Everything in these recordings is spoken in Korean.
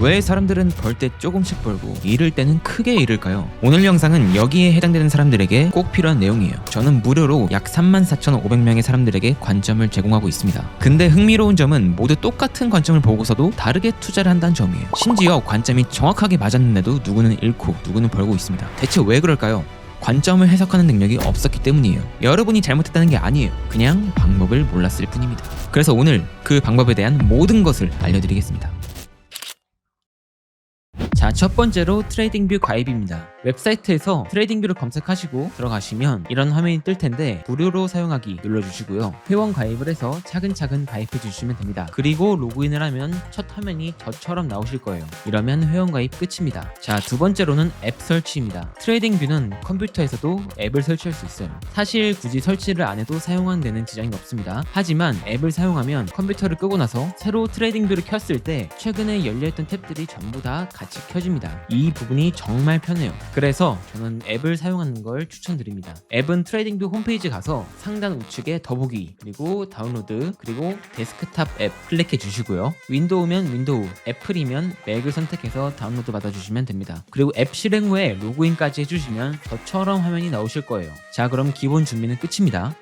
왜 사람들은 벌 때 조금씩 벌고 잃을 때는 크게 잃을까요? 오늘 영상은 여기에 해당되는 사람들에게 꼭 필요한 내용이에요. 저는 무료로 약 34,500명의 사람들에게 관점을 제공하고 있습니다. 근데 흥미로운 점은 모두 똑같은 관점을 보고서도 다르게 투자를 한다는 점이에요. 심지어 관점이 정확하게 맞았는데도 누구는 잃고 누구는 벌고 있습니다. 대체 왜 그럴까요? 관점을 해석하는 능력이 없었기 때문이에요. 여러분이 잘못했다는 게 아니에요. 그냥 방법을 몰랐을 뿐입니다. 그래서 오늘 그 방법에 대한 모든 것을 알려드리겠습니다. 자, 첫 번째로 트레이딩뷰 가입입니다. 웹사이트에서 트레이딩뷰를 검색하시고 들어가시면 이런 화면이 뜰 텐데 무료로 사용하기 눌러주시고요. 회원 가입을 해서 차근차근 가입해 주시면 됩니다. 그리고 로그인을 하면 첫 화면이 저처럼 나오실 거예요. 이러면 회원 가입 끝입니다. 자, 두 번째로는 앱 설치입니다. 트레이딩뷰는 컴퓨터에서도 앱을 설치할 수 있어요. 사실 굳이 설치를 안 해도 사용하는 데는 지장이 없습니다. 하지만 앱을 사용하면 컴퓨터를 끄고 나서 새로 트레이딩뷰를 켰을 때 최근에 열려있던 탭들이 전부 다 같이 켜집니다. 이 부분이 정말 편해요. 그래서 저는 앱을 사용하는 걸 추천드립니다. 앱은 트레이딩뷰 홈페이지 가서 상단 우측에 더보기, 그리고 다운로드, 그리고 데스크탑 앱 클릭해 주시고요. 윈도우면 윈도우, 애플이면 맥을 선택해서 다운로드 받아주시면 됩니다. 그리고 앱 실행 후에 로그인까지 해주시면 저처럼 화면이 나오실 거예요. 자, 그럼 기본 준비는 끝입니다.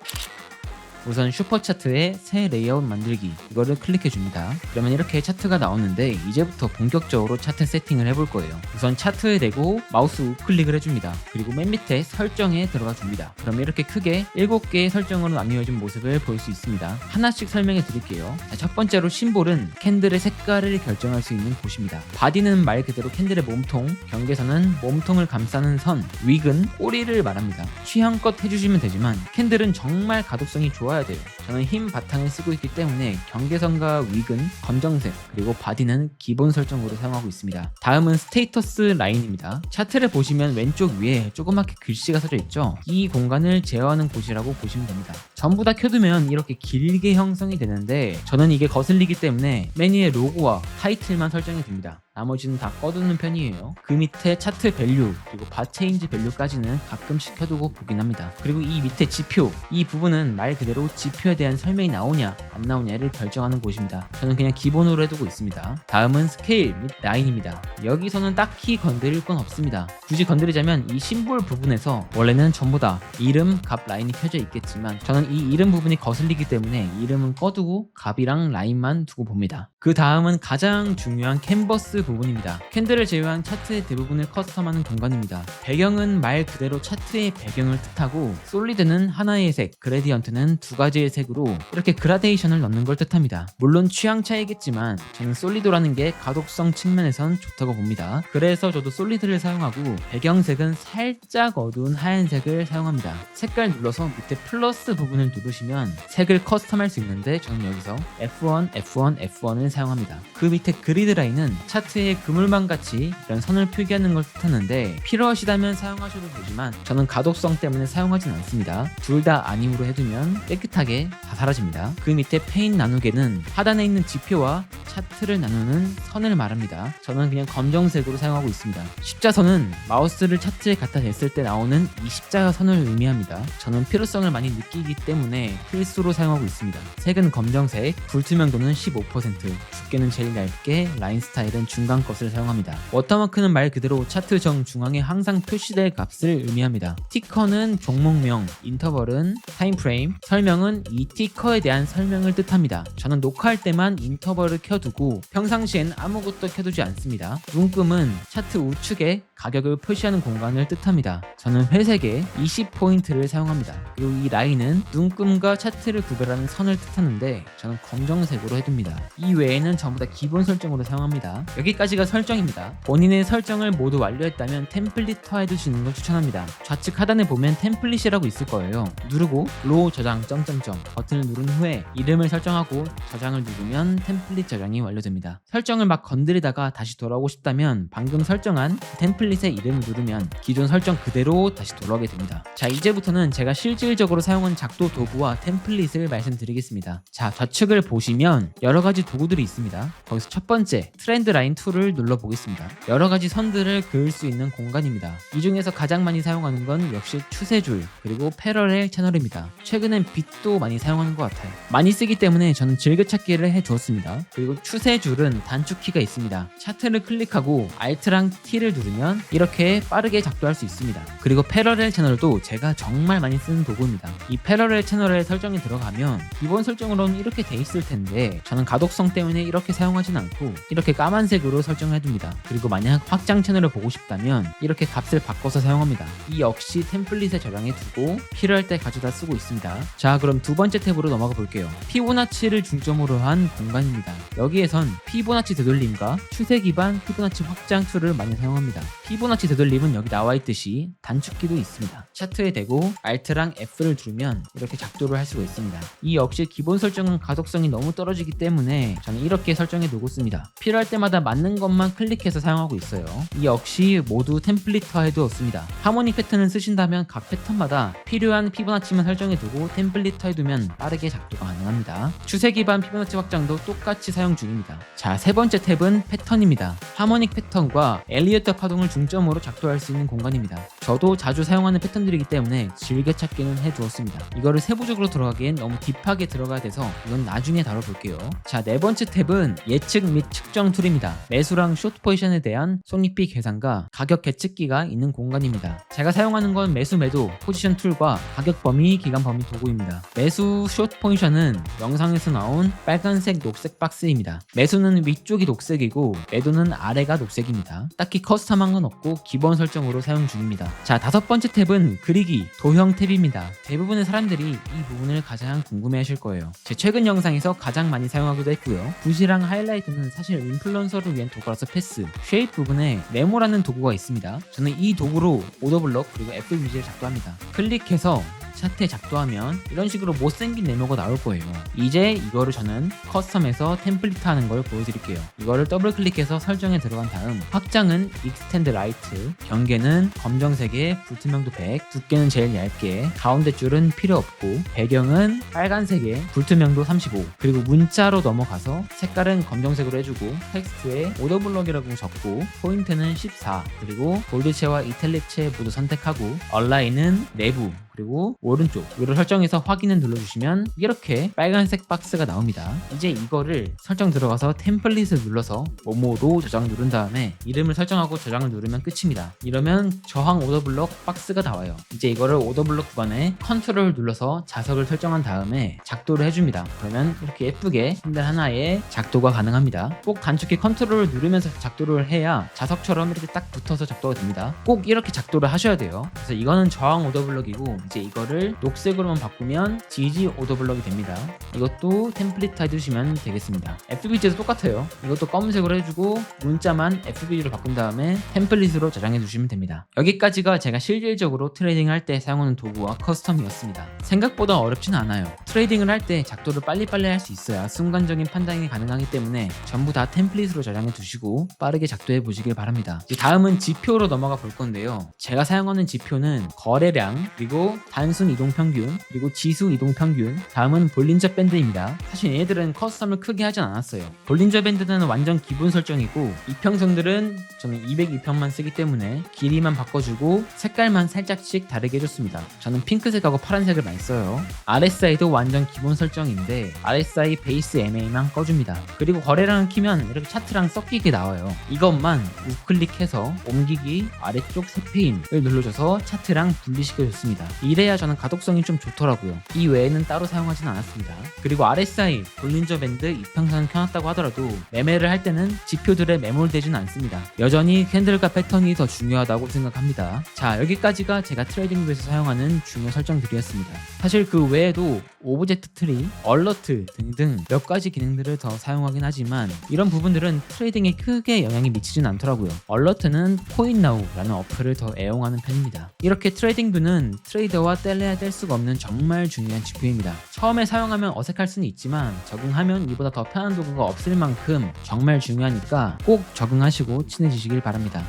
우선 슈퍼차트에 새 레이아웃 만들기, 이거를 클릭해 줍니다. 그러면 이렇게 차트가 나오는데 이제부터 본격적으로 차트 세팅을 해볼 거예요. 우선 차트에 대고 마우스 우클릭을 해줍니다. 그리고 맨 밑에 설정에 들어가 줍니다. 그러면 이렇게 크게 7개의 설정으로 나뉘어진 모습을 볼 수 있습니다. 하나씩 설명해 드릴게요. 자, 첫 번째로 심볼은 캔들의 색깔을 결정할 수 있는 곳입니다. 바디는 말 그대로 캔들의 몸통, 경계선은 몸통을 감싸는 선, 윅은 꼬리를 말합니다. 취향껏 해주시면 되지만 캔들은 정말 가독성이 좋아야 돼요. 저는 흰 바탕을 쓰고 있기 때문에 경계선과 윅은 검정색, 그리고 바디는 기본 설정으로 사용하고 있습니다. 다음은 스테이터스 라인입니다. 차트를 보시면 왼쪽 위에 조그맣게 글씨가 써져 있죠. 이 공간을 제어하는 곳이라고 보시면 됩니다. 전부 다 켜두면 이렇게 길게 형성이 되는데 저는 이게 거슬리기 때문에 메뉴의 로고와 타이틀만 설정해 둡니다. 나머지는 다 꺼두는 편이에요. 그 밑에 차트 밸류, 그리고 바 체인지 밸류까지는 가끔씩 켜두고 보긴 합니다. 그리고 이 밑에 지표, 이 부분은 말 그대로 지표에 대한 설명이 나오냐 안 나오냐를 결정하는 곳입니다. 저는 그냥 기본으로 해두고 있습니다. 다음은 스케일 및 라인입니다. 여기서는 딱히 건드릴 건 없습니다. 굳이 건드리자면 이 심볼 부분에서 원래는 전부 다 이름, 값, 라인이 켜져 있겠지만 저는 이 이름 부분이 거슬리기 때문에 이름은 꺼두고 값이랑 라인만 두고 봅니다. 그 다음은 가장 중요한 캔버스 부분입니다. 캔들을 제외한 차트의 대부분을 커스텀하는 공간입니다. 배경은 말 그대로 차트의 배경을 뜻하고 솔리드는 하나의 색, 그레디언트는 두 가지의 색으로 이렇게 그라데이션을 넣는 걸 뜻합니다. 물론 취향 차이겠지만 저는 솔리드라는 게 가독성 측면에선 좋다고 봅니다. 그래서 저도 솔리드를 사용하고 배경색은 살짝 어두운 하얀색을 사용합니다. 색깔 눌러서 밑에 플러스 부분을 누르시면 색을 커스텀할 수 있는데 저는 여기서 F1, F1, F1을 사용합니다. 그 밑에 그리드 라인은 차트의 그물망 같이 이런 선을 표기하는 걸 뜻하는데 필요하시다면 사용하셔도 되지만 저는 가독성 때문에 사용하진 않습니다. 둘 다 아님으로 해두면 깨끗하게 다 사라집니다. 그 밑에 페인 나누개는 하단에 있는 지표와 차트를 나누는 선을 말합니다. 저는 그냥 검정색으로 사용하고 있습니다. 십자선은 마우스를 차트에 갖다 댔을 때 나오는 이 십자선을 의미합니다. 저는 필요성을 많이 느끼기 때문에 필수로 사용하고 있습니다. 색은 검정색, 불투명도는 15%, 두께는 제일 얇게, 라인 스타일은 중간 것을 사용합니다. 워터마크는 말 그대로 차트 정중앙에 항상 표시될 값을 의미합니다. 티커는 종목명, 인터벌은 타임프레임, 설명은 이 티커에 대한 설명을 뜻합니다. 저는 녹화할 때만 인터벌을 켜두고 평상시엔 아무것도 켜두지 않습니다. 눈금은 차트 우측에 가격을 표시하는 공간을 뜻합니다. 저는 회색에 20포인트를 사용합니다. 그리고 이 라인은 눈금과 차트를 구별하는 선을 뜻하는데 저는 검정색으로 해둡니다. 이 외에는 전부 다 기본 설정으로 사용합니다. 여기까지가 설정입니다. 본인의 설정을 모두 완료했다면 템플릿화 해두시는 걸 추천합니다. 좌측 하단에 보면 템플릿이라고 있을 거예요. 누르고 로우 저장 점점점 버튼을 누른 후에 이름을 설정하고 저장을 누르면 템플릿 저장이 완료됩니다. 설정을 막 건드리다가 다시 돌아오고 싶다면 방금 설정한 템플릿의 이름을 누르면 기존 설정 그대로 다시 돌아오게 됩니다. 자, 이제부터는 제가 실질적으로 사용한 작도 도구와 템플릿을 말씀드리겠습니다. 자, 좌측을 보시면 여러가지 도구들이 있습니다. 거기서 첫 번째 트렌드 라인 툴을 눌러보겠습니다. 여러가지 선들을 그을 수 있는 공간입니다. 이 중에서 가장 많이 사용하는 건 역시 추세줄 그리고 패러렐 채널입니다. 최근엔 빛도 많이 사용하는 것 같아요. 많이 쓰기 때문에 저는 즐겨찾기를 해두었습니다. 그리고 추세줄은 단축키가 있습니다. 차트를 클릭하고 Alt랑 T를 누르면 이렇게 빠르게 작동할 수 있습니다. 그리고 패러렐 채널도 제가 정말 많이 쓰는 도구입니다. 이 패러렐 채널의 설정에 들어가면 기본 설정으로는 이렇게 돼 있을 텐데 저는 가독성 때문에 이렇게 사용하진 않고 이렇게 까만색으로 설정을 해둡니다. 그리고 만약 확장 채널을 보고 싶다면 이렇게 값을 바꿔서 사용합니다. 이 역시 템플릿에 저장해 두고 필요할 때 가져다 쓰고 있습니다. 자, 그럼 두 번째 탭으로 넘어가 볼게요. 피보나치를 중점으로 한 공간입니다. 여기에선 피보나치 되돌림과 추세 기반 피보나치 확장 툴을 많이 사용합니다. 피보나치 되돌림은 여기 나와 있듯이 단축키도 있습니다. 차트에 대고 Alt랑 F를 누르면 이렇게 작도를 할 수가 있습니다. 이 역시 기본 설정은 가독성이 너무 떨어지기 때문에 저는 이렇게 설정해 두고 씁니다. 필요할 때마다 맞는 것만 클릭해서 사용하고 있어요. 이 역시 모두 템플릿화 해두었습니다. 하모닉 패턴을 쓰신다면 각 패턴마다 필요한 피보나치만 설정해 두고 템플릿화 해두면 빠르게 작도가 가능합니다. 추세 기반 피보나치 확장도 똑같이 사용 중입니다. 자, 세 번째 탭은 패턴입니다. 하모닉 패턴과 엘리어트 파동을 중점으로 작도할 수 있는 공간입니다. 저도 자주 사용하는 패턴들이기 때문에 즐겨찾기는 해두었습니다. 이거를 세부적으로 들어가기엔 너무 딥하게 들어가야 돼서 이건 나중에 다뤄볼게요. 자, 네 번째 탭은 예측 및 측정 툴입니다. 매수랑 숏 포지션에 대한 손익비 계산과 가격 계측기가 있는 공간입니다. 제가 사용하는 건 매수 매도 포지션 툴과 가격 범위 기간 범위 도구입니다. 매수 숏 포지션은 영상에서 나온 빨간색 녹색 박스입니다. 매수는 위쪽이 녹색이고 매도는 아래가 녹색입니다. 딱히 커스텀한 건 없고 기본 설정으로 사용 중입니다. 자, 다섯 번째 탭은 그리기 도형 탭입니다. 대부분의 사람들이 이 부분을 가장 궁금해 하실 거예요. 제 최근 영상에서 가장 많이 사용하기도 했고요. 붓이랑 하이라이트는 사실 인플루언서를 위한 도구라서 패스. 쉐입 부분에 메모라는 도구가 있습니다. 저는 이 도구로 오더블럭 그리고 FBG를 작도합니다. 클릭해서 차트에 작도하면 이런 식으로 못생긴 네모가 나올 거예요. 이제 이거를 저는 커스텀에서 템플릿 하는 걸 보여드릴게요. 이거를 더블 클릭해서 설정에 들어간 다음 확장은 익스텐드 라이트, 경계는 검정색에 불투명도 100, 두께는 제일 얇게, 가운데 줄은 필요 없고, 배경은 빨간색에 불투명도 35, 그리고 문자로 넘어가서 색깔은 검정색으로 해주고 텍스트에 오더블럭이라고 적고 포인트는 14, 그리고 볼드체와 이탈릭체 모두 선택하고 얼라인은 내부 그리고 오른쪽 이를 설정해서 확인을 눌러주시면 이렇게 빨간색 박스가 나옵니다. 이제 이거를 설정 들어가서 템플릿을 눌러서 모모로 저장 누른 다음에 이름을 설정하고 저장을 누르면 끝입니다. 이러면 저항 오더블럭 박스가 나와요. 이제 이거를 오더블럭 구간에 컨트롤을 눌러서 자석을 설정한 다음에 작도를 해줍니다. 그러면 이렇게 예쁘게 핸들 하나에 작도가 가능합니다. 꼭 단축키 컨트롤을 누르면서 작도를 해야 자석처럼 이렇게 딱 붙어서 작도가 됩니다. 꼭 이렇게 작도를 하셔야 돼요. 그래서 이거는 저항 오더블럭이고 이제 이거를 녹색으로만 바꾸면 GG 오더블럭이 됩니다. 이것도 템플릿 해두시면 되겠습니다. FBG에도 똑같아요. 이것도 검은색으로 해주고 문자만 FBG로 바꾼 다음에 템플릿으로 저장해 두시면 됩니다. 여기까지가 제가 실질적으로 트레이딩 할 때 사용하는 도구와 커스텀이었습니다. 생각보다 어렵진 않아요. 트레이딩을 할 때 작도를 빨리빨리 할 수 있어야 순간적인 판단이 가능하기 때문에 전부 다 템플릿으로 저장해 두시고 빠르게 작도해 보시길 바랍니다. 이제 다음은 지표로 넘어가 볼 건데요. 제가 사용하는 지표는 거래량, 그리고 단순 이동평균, 그리고 지수 이동평균, 다음은 볼린저 밴드입니다. 사실 얘네들은 커스텀을 크게 하진 않았어요. 볼린저 밴드는 완전 기본 설정이고 이평선들은 저는 202평만 쓰기 때문에 길이만 바꿔주고 색깔만 살짝씩 다르게 해줬습니다. 저는 핑크색하고 파란색을 많이 써요. RSI도 완전 기본 설정인데 RSI 베이스 MA만 꺼줍니다. 그리고 거래량을 키면 이렇게 차트랑 섞이게 나와요. 이것만 우클릭해서 옮기기 아래쪽 세페인을 눌러줘서 차트랑 분리시켜줬습니다. 이래야 저는 가독성이 좀 좋더라고요. 이 외에는 따로 사용하진 않았습니다. 그리고 RSI, 볼린저 밴드, 이평선을 켜놨다고 하더라도 매매를 할 때는 지표들에 매몰되진 않습니다. 여전히 캔들과 패턴이 더 중요하다고 생각합니다. 자, 여기까지가 제가 트레이딩 뷰에서 사용하는 중요 설정들이었습니다. 사실 그 외에도 오브젝트 트리, 얼러트 등등 몇 가지 기능들을 더 사용하긴 하지만 이런 부분들은 트레이딩에 크게 영향이 미치진 않더라고요. 얼러트는 코인나우라는 어플을 더 애용하는 편입니다. 이렇게 트레이딩 뷰는 트레이더와 뗄래야 뗄 수가 없는 정말 중요한 지표입니다. 처음에 사용하면 어색할 수는 있지만 적응하면 이보다 더 편한 도구가 없을 만큼 정말 중요하니까 꼭 적응하시고 친해지시길 바랍니다.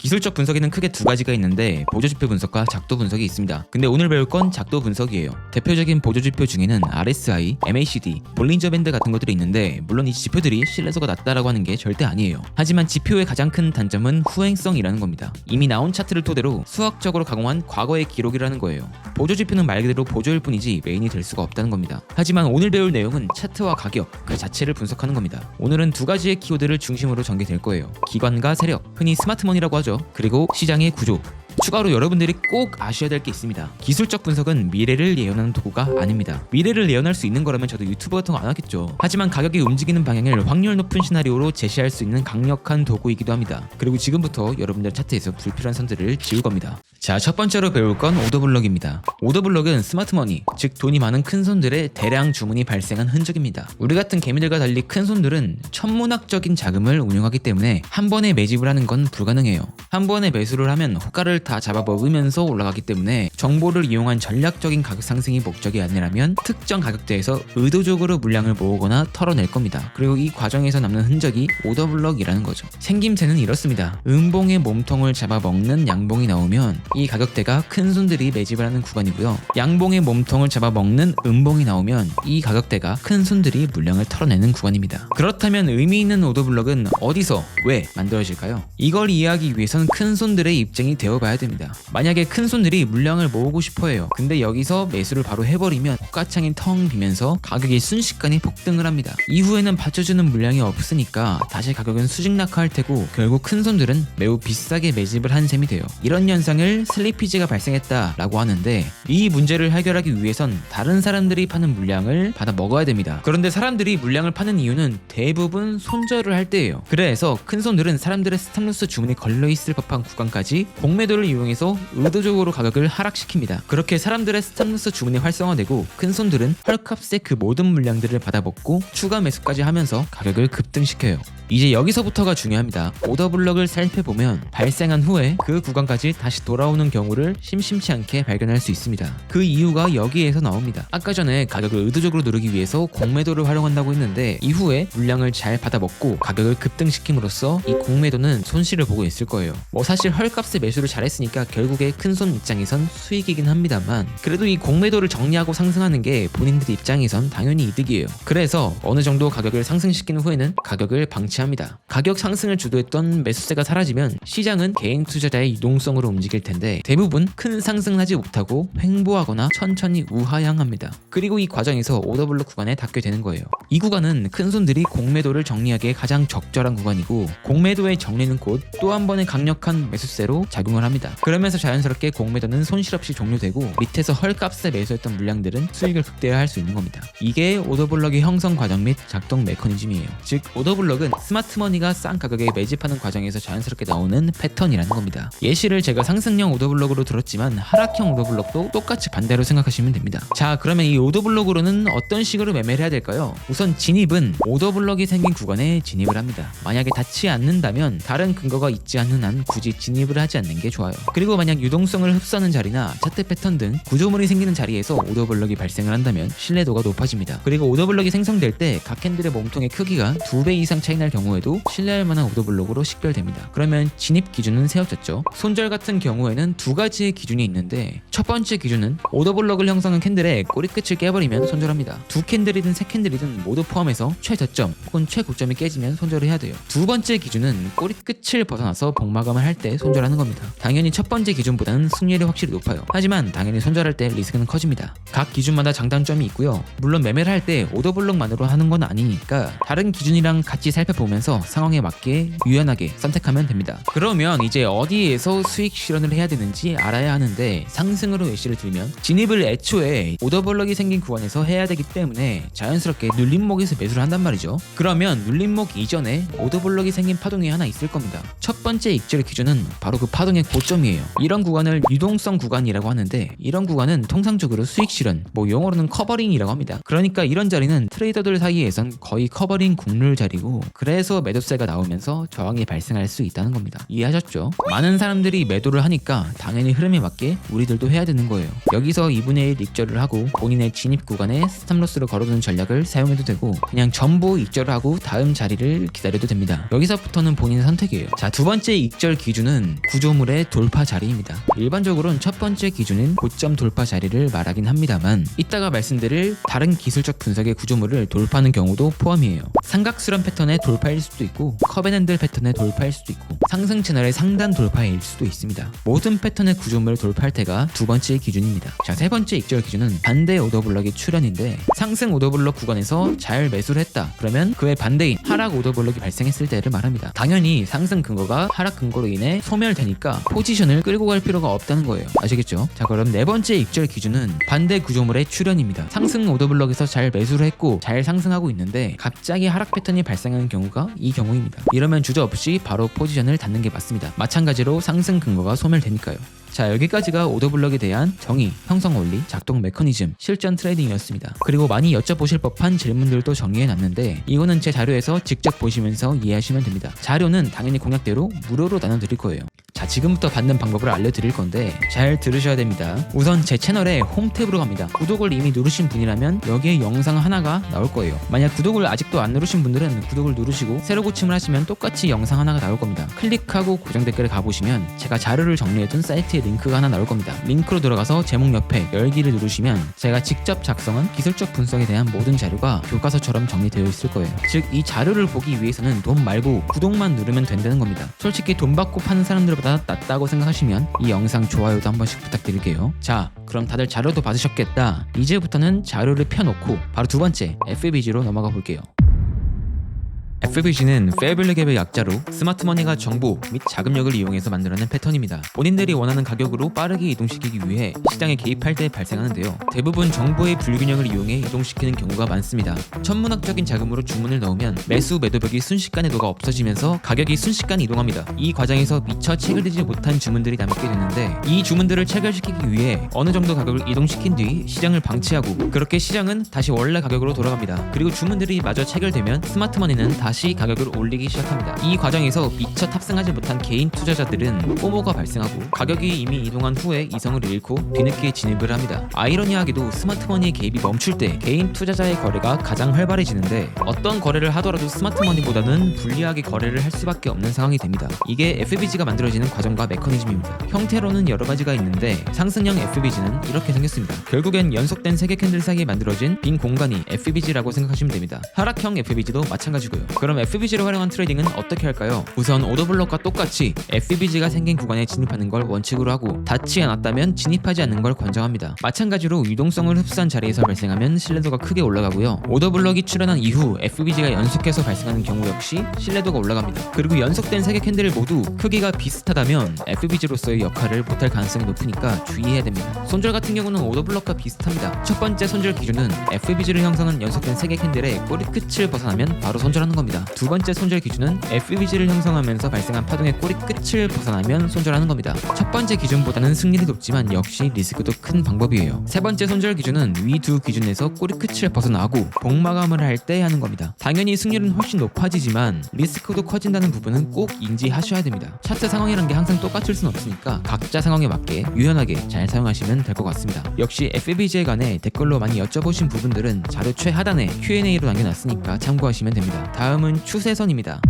기술적 분석에는 크게 두 가지가 있는데 보조지표 분석과 작도 분석이 있습니다. 근데 오늘 배울 건 작도 분석이에요. 대표적인 보조지표 중에는 RSI, MACD, 볼린저 밴드 같은 것들이 있는데 물론 이 지표들이 신뢰도가 낮다라고 하는 게 절대 아니에요. 하지만 지표의 가장 큰 단점은 후행성이라는 겁니다. 이미 나온 차트를 토대로 수학적으로 가공한 과거의 기록이라는 거예요. 보조지표는 말 그대로 보조일 뿐이지 메인이 될 수가 없다는 겁니다. 하지만 오늘 배울 내용은 차트와 가격 그 자체를 분석하는 겁니다. 오늘은 두 가지의 키워드를 중심으로 전개될 거예요. 기관과 세력, 흔히 스마트머니라고 하죠. 그리고 시장의 구조. 추가로 여러분들이 꼭 아셔야 될 게 있습니다. 기술적 분석은 미래를 예언하는 도구가 아닙니다. 미래를 예언할 수 있는 거라면 저도 유튜브 같은 거 안 하겠죠. 하지만 가격이 움직이는 방향을 확률 높은 시나리오로 제시할 수 있는 강력한 도구이기도 합니다. 그리고 지금부터 여러분들 차트에서 불필요한 선들을 지울 겁니다. 자, 첫 번째로 배울 건 오더블럭입니다. 오더블럭은 스마트머니, 즉 돈이 많은 큰 손들의 대량 주문이 발생한 흔적입니다. 우리 같은 개미들과 달리 큰 손들은 천문학적인 자금을 운용하기 때문에 한 번에 매집을 하는 건 불가능해요. 한 번에 매수를 하면 호가를 다 잡아먹으면서 올라가기 때문에 정보를 이용한 전략적인 가격 상승이 목적이 아니라면 특정 가격대에서 의도적으로 물량을 모으거나 털어낼 겁니다. 그리고 이 과정에서 남는 흔적이 오더블럭이라는 거죠. 생김새는 이렇습니다. 음봉의 몸통을 잡아먹는 양봉이 나오면 이 가격대가 큰 손들이 매집을 하는 구간이고요. 양봉의 몸통을 잡아먹는 음봉이 나오면 이 가격대가 큰 손들이 물량을 털어내는 구간입니다. 그렇다면 의미 있는 오더블럭은 어디서 왜 만들어질까요? 이걸 이해하기 위해선 큰 손들의 입장이 되어봐야 됩니다. 만약에 큰 손들이 물량을 모으고 싶어해요. 근데 여기서 매수를 바로 해버리면 호가창이 텅 비면서 가격이 순식간에 폭등을 합니다. 이후에는 받쳐주는 물량이 없으니까 다시 가격은 수직 낙하할 테고 결국 큰 손들은 매우 비싸게 매집을 한 셈이 돼요. 이런 현상을 슬리피지가 발생했다라고 하는데 이 문제를 해결하기 위해선 다른 사람들이 파는 물량을 받아 먹어야 됩니다. 그런데 사람들이 물량을 파는 이유는 대부분 손절을 할 때예요. 그래서 큰 손들은 사람들의 스탑로스 주문이 걸려있을 법한 구간까지 공매도를 이용해서 의도적으로 가격을 하락시킵니다. 그렇게 사람들의 스탑로스 주문이 활성화되고 큰 손들은 헐값의 그 모든 물량들을 받아먹고 추가 매수까지 하면서 가격을 급등시켜요. 이제 여기서부터가 중요합니다. 오더블럭을 살펴보면 발생한 후에 그 구간까지 다시 돌아오는 경우를 심심치 않게 발견할 수 있습니다. 그 이유가 여기에서 나옵니다. 아까 전에 가격을 의도적으로 누르기 위해서 공매도를 활용한다고 했는데 이후에 물량을 잘 받아먹고 가격을 급등시킴으로써 이 공매도는 손실을 보고 있을 거예요. 사실 헐값의 매수를 잘했으니까 결국에 큰손 입장에선 수익이긴 합니다만 그래도 이 공매도를 정리하고 상승하는 게 본인들 입장에선 당연히 이득이에요. 그래서 어느 정도 가격을 상승시킨 후에는 가격을 방치합니다. 가격 상승을 주도했던 매수세가 사라지면 시장은 개인 투자자의 유동성으로 움직일 텐데 대부분 큰 상승을 하지 못하고 횡보하거나 천천히 우하향합니다. 그리고 이 과정에서 오더블럭 구간에 닿게 되는 거예요. 이 구간은 큰손들이 공매도를 정리하기에 가장 적절한 구간이고 공매도의 정리는 곧 또 한 번의 강력한 매수세로 작용을 합니다. 그러면서 자연스럽게 공매도는 손실 없이 종료되고 밑에서 헐값에 매수했던 물량들은 수익을 극대화할 수 있는 겁니다. 이게 오더블럭의 형성 과정 및 작동 메커니즘이에요. 즉 오더블럭은 스마트머니가 싼 가격에 매집하는 과정에서 자연스럽게 나오는 패턴이라는 겁니다. 예시를 제가 상승형 오더블럭으로 들었지만 하락형 오더블럭도 똑같이 반대로 생각하시면 됩니다. 자, 그러면 이 오더블럭으로는 어떤 식으로 매매를 해야 될까요? 우선 진입은 오더블럭이 생긴 구간에 진입을 합니다. 만약에 닿지 않는다면 다른 근거가 있지 않는 한 굳이 진입을 하지 않는 게 좋아요. 그리고 만약 유동성을 흡수하는 자리나 차트 패턴 등 구조물이 생기는 자리에서 오더블럭이 발생을 한다면 신뢰도가 높아집니다. 그리고 오더블럭이 생성될 때 각 캔들의 몸통의 크기가 2배 이상 차이 날 경우에도 신뢰할 만한 오더블럭으로 식별됩니다. 그러면 진입 기준은 세워졌죠. 손절 같은 경우에는 두 가지의 기준이 있는데 첫 번째 기준은 오더블럭을 형성한 캔들의 꼬리끝을 깨버리면 손절합니다. 두 캔들이든 세 캔들이든 모두 포함해서 최저점 혹은 최고점이 깨지면 손절을 해야 돼요. 두 번째 기준은 꼬리끝을 벗어나서 복마감을 할 때 손절하는 겁니다. 당연히 첫 번째 기준보다는 승률이 확실히 높아요. 하지만 당연히 손절할 때 리스크는 커집니다. 각 기준마다 장단점이 있고요. 물론 매매를 할 때 오더블럭만으로 하는 건 아니니까 다른 기준이랑 같이 살펴보면서 상황에 맞게 유연하게 선택하면 됩니다. 그러면 이제 어디에서 수익 실현을 해야 되는지 알아야 하는데 상승으로 예시를 들면 진입을 애초에 오더블럭이 생긴 구간에서 해야 되기 때문에 자연스럽게 눌림목에서 매수를 한단 말이죠. 그러면 눌림목 이전에 오더블럭이 생긴 파동이 하나 있을 겁니다. 첫 번째 익절 기준은 바로 그 파동의 고점이에요. 이런 구간을 유동성 구간이라고 하는데 이런 구간은 통상적으로 수익 실현, 영어로는 커버링이라고 합니다. 그러니까 이런 자리는 트레이더들 사이에선 거의 커버링 국룰 자리고 그래서 매도세가 나오면서 저항이 발생할 수 있다는 겁니다. 이해하셨죠? 많은 사람들이 매도를 하니까 당연히 흐름에 맞게 우리들도 해야 되는 거예요. 여기서 2분의 1 익절을 하고 본인의 진입 구간에 스탑로스를 걸어두는 전략을 사용해도 되고 그냥 전부 익절을 하고 다음 자리를 기다려도 됩니다. 여기서부터는 본인 선택이에요. 자, 두 번째 익절 기준은 구조물의 돌파 자리입니다. 일반적으로는 첫 번째 기준은 고점 돌파 자리를 말하긴 합니다만 이따가 말씀드릴 다른 기술적 분석의 구조물을 돌파하는 경우도 포함이에요. 삼각수렴 패턴의 돌파일 수도 있고 컵 앤 핸들 패턴의 돌파일 수도 있고 상승 채널의 상단 돌파일 수도 있습니다. 모든 패턴의 구조물을 돌파할 때가 두 번째 기준입니다. 자, 세 번째 익절 기준은 반대 오더블럭의 출현인데 상승 오더블럭 구간에서 잘 매수를 했다. 그러면 그의 반대인 하락 오더블럭이 발생했을 때를 말합니다. 당연히 상승 근거가 하락 근거로 인해 소멸되니까 포지션을 끌고 갈 필요가 없다는 거예요. 아시겠죠? 자, 그럼 네 번째 익절 기준은 반대 구조물의 출현입니다. 상승 오더블럭에서 잘 매수를 했고 잘 상승하고 있는데 갑자기 하락 패턴이 발생하는 경우가 이 경우입니다. 이러면 주저없이 바로 포지션을 닫는 게 맞습니다. 마찬가지로 상승 근거가 소멸되니까요. 자, 여기까지가 오더블럭에 대한 정의, 형성 원리, 작동 메커니즘, 실전 트레이딩이었습니다. 그리고 많이 여쭤보실 법한 질문들도 정리해놨는데 이거는 제 자료에서 직접 보시면서 이해하시면 됩니다. 자료는 당연히 공약대로 무료로 나눠드릴 거예요. 자, 지금부터 받는 방법을 알려드릴 건데 잘 들으셔야 됩니다. 우선 제 채널의 홈 탭으로 갑니다. 구독을 이미 누르신 분이라면 여기에 영상 하나가 나올 거예요. 만약 구독을 아직도 안 누르신 분들은 구독을 누르시고 새로 고침을 하시면 똑같이 영상 하나가 나올 겁니다. 클릭하고 고정 댓글에 가보시면 제가 자료를 정리해둔 사이트에 링크가 하나 나올 겁니다. 링크로 들어가서 제목 옆에 열기를 누르시면 제가 직접 작성한 기술적 분석에 대한 모든 자료가 교과서처럼 정리되어 있을 거예요. 즉, 이 자료를 보기 위해서는 돈 말고 구독만 누르면 된다는 겁니다. 솔직히 돈 받고 파는 사람들보다 낫다고 생각하시면 이 영상 좋아요도 한 번씩 부탁드릴게요. 자, 그럼 다들 자료도 받으셨겠다. 이제부터는 자료를 펴놓고 바로 두 번째 FBG로 넘어가 볼게요. FBG는 페어밸류 갭의 약자로 스마트머니가 정보 및 자금력을 이용해서 만들어낸 패턴입니다. 본인들이 원하는 가격으로 빠르게 이동시키기 위해 시장에 개입할 때 발생하는데요. 대부분 정보의 불균형을 이용해 이동시키는 경우가 많습니다. 천문학적인 자금으로 주문을 넣으면 매수 매도벽이 순식간에 녹아 없어지면서 가격이 순식간에 이동합니다. 이 과정에서 미처 체결되지 못한 주문들이 남게 되는데 이 주문들을 체결시키기 위해 어느 정도 가격을 이동시킨 뒤 시장을 방치하고 그렇게 시장은 다시 원래 가격으로 돌아갑니다. 그리고 주문들이 마저 체결되면 스마트머니는 다시 가격을 올리기 시작합니다. 이 과정에서 미처 탑승하지 못한 개인 투자자들은 포모가 발생하고 가격이 이미 이동한 후에 이성을 잃고 뒤늦게 진입을 합니다. 아이러니하게도 스마트머니의 개입이 멈출 때 개인 투자자의 거래가 가장 활발해지는데 어떤 거래를 하더라도 스마트머니보다는 불리하게 거래를 할 수밖에 없는 상황이 됩니다. 이게 FBG가 만들어지는 과정과 메커니즘입니다. 형태로는 여러 가지가 있는데 상승형 FBG는 이렇게 생겼습니다. 결국엔 연속된 3개 캔들 사이에 만들어진 빈 공간이 FBG라고 생각하시면 됩니다. 하락형 FBG도 마찬가지고요. 그럼 FBG를 활용한 트레이딩은 어떻게 할까요? 우선 오더블럭과 똑같이 FBG가 생긴 구간에 진입하는 걸 원칙으로 하고 닿지 않았다면 진입하지 않는 걸 권장합니다. 마찬가지로 유동성을 흡수한 자리에서 발생하면 신뢰도가 크게 올라가고요. 오더블럭이 출현한 이후 FBG가 연속해서 발생하는 경우 역시 신뢰도가 올라갑니다. 그리고 연속된 3개 캔들 모두 크기가 비슷하다면 FBG로서의 역할을 못할 가능성이 높으니까 주의해야 됩니다. 손절 같은 경우는 오더블럭과 비슷합니다. 첫 번째 손절 기준은 FBG를 형성한 연속된 3개 캔들의 꼬리 끝을 벗어나면 바로 손절하는 겁니다. 두 번째 손절 기준은 FBG를 형성하면서 발생한 파동의 꼬리 끝을 벗어나면 손절하는 겁니다. 첫 번째 기준보다는 승률이 높지만 역시 리스크도 큰 방법이에요. 세 번째 손절 기준은 위 두 기준에서 꼬리 끝을 벗어나고 복마감을 할 때 하는 겁니다. 당연히 승률은 훨씬 높아지지만 리스크도 커진다는 부분은 꼭 인지하셔야 됩니다. 차트 상황이란 게 항상 똑같을 순 없으니까 각자 상황에 맞게 유연하게 잘 사용하시면 될 것 같습니다. 역시 FBG에 관해 댓글로 많이 여쭤보신 부분들은 자료 최하단에 Q&A로 남겨놨으니까 참고하시면 됩니다. 다음은 추세선입니다.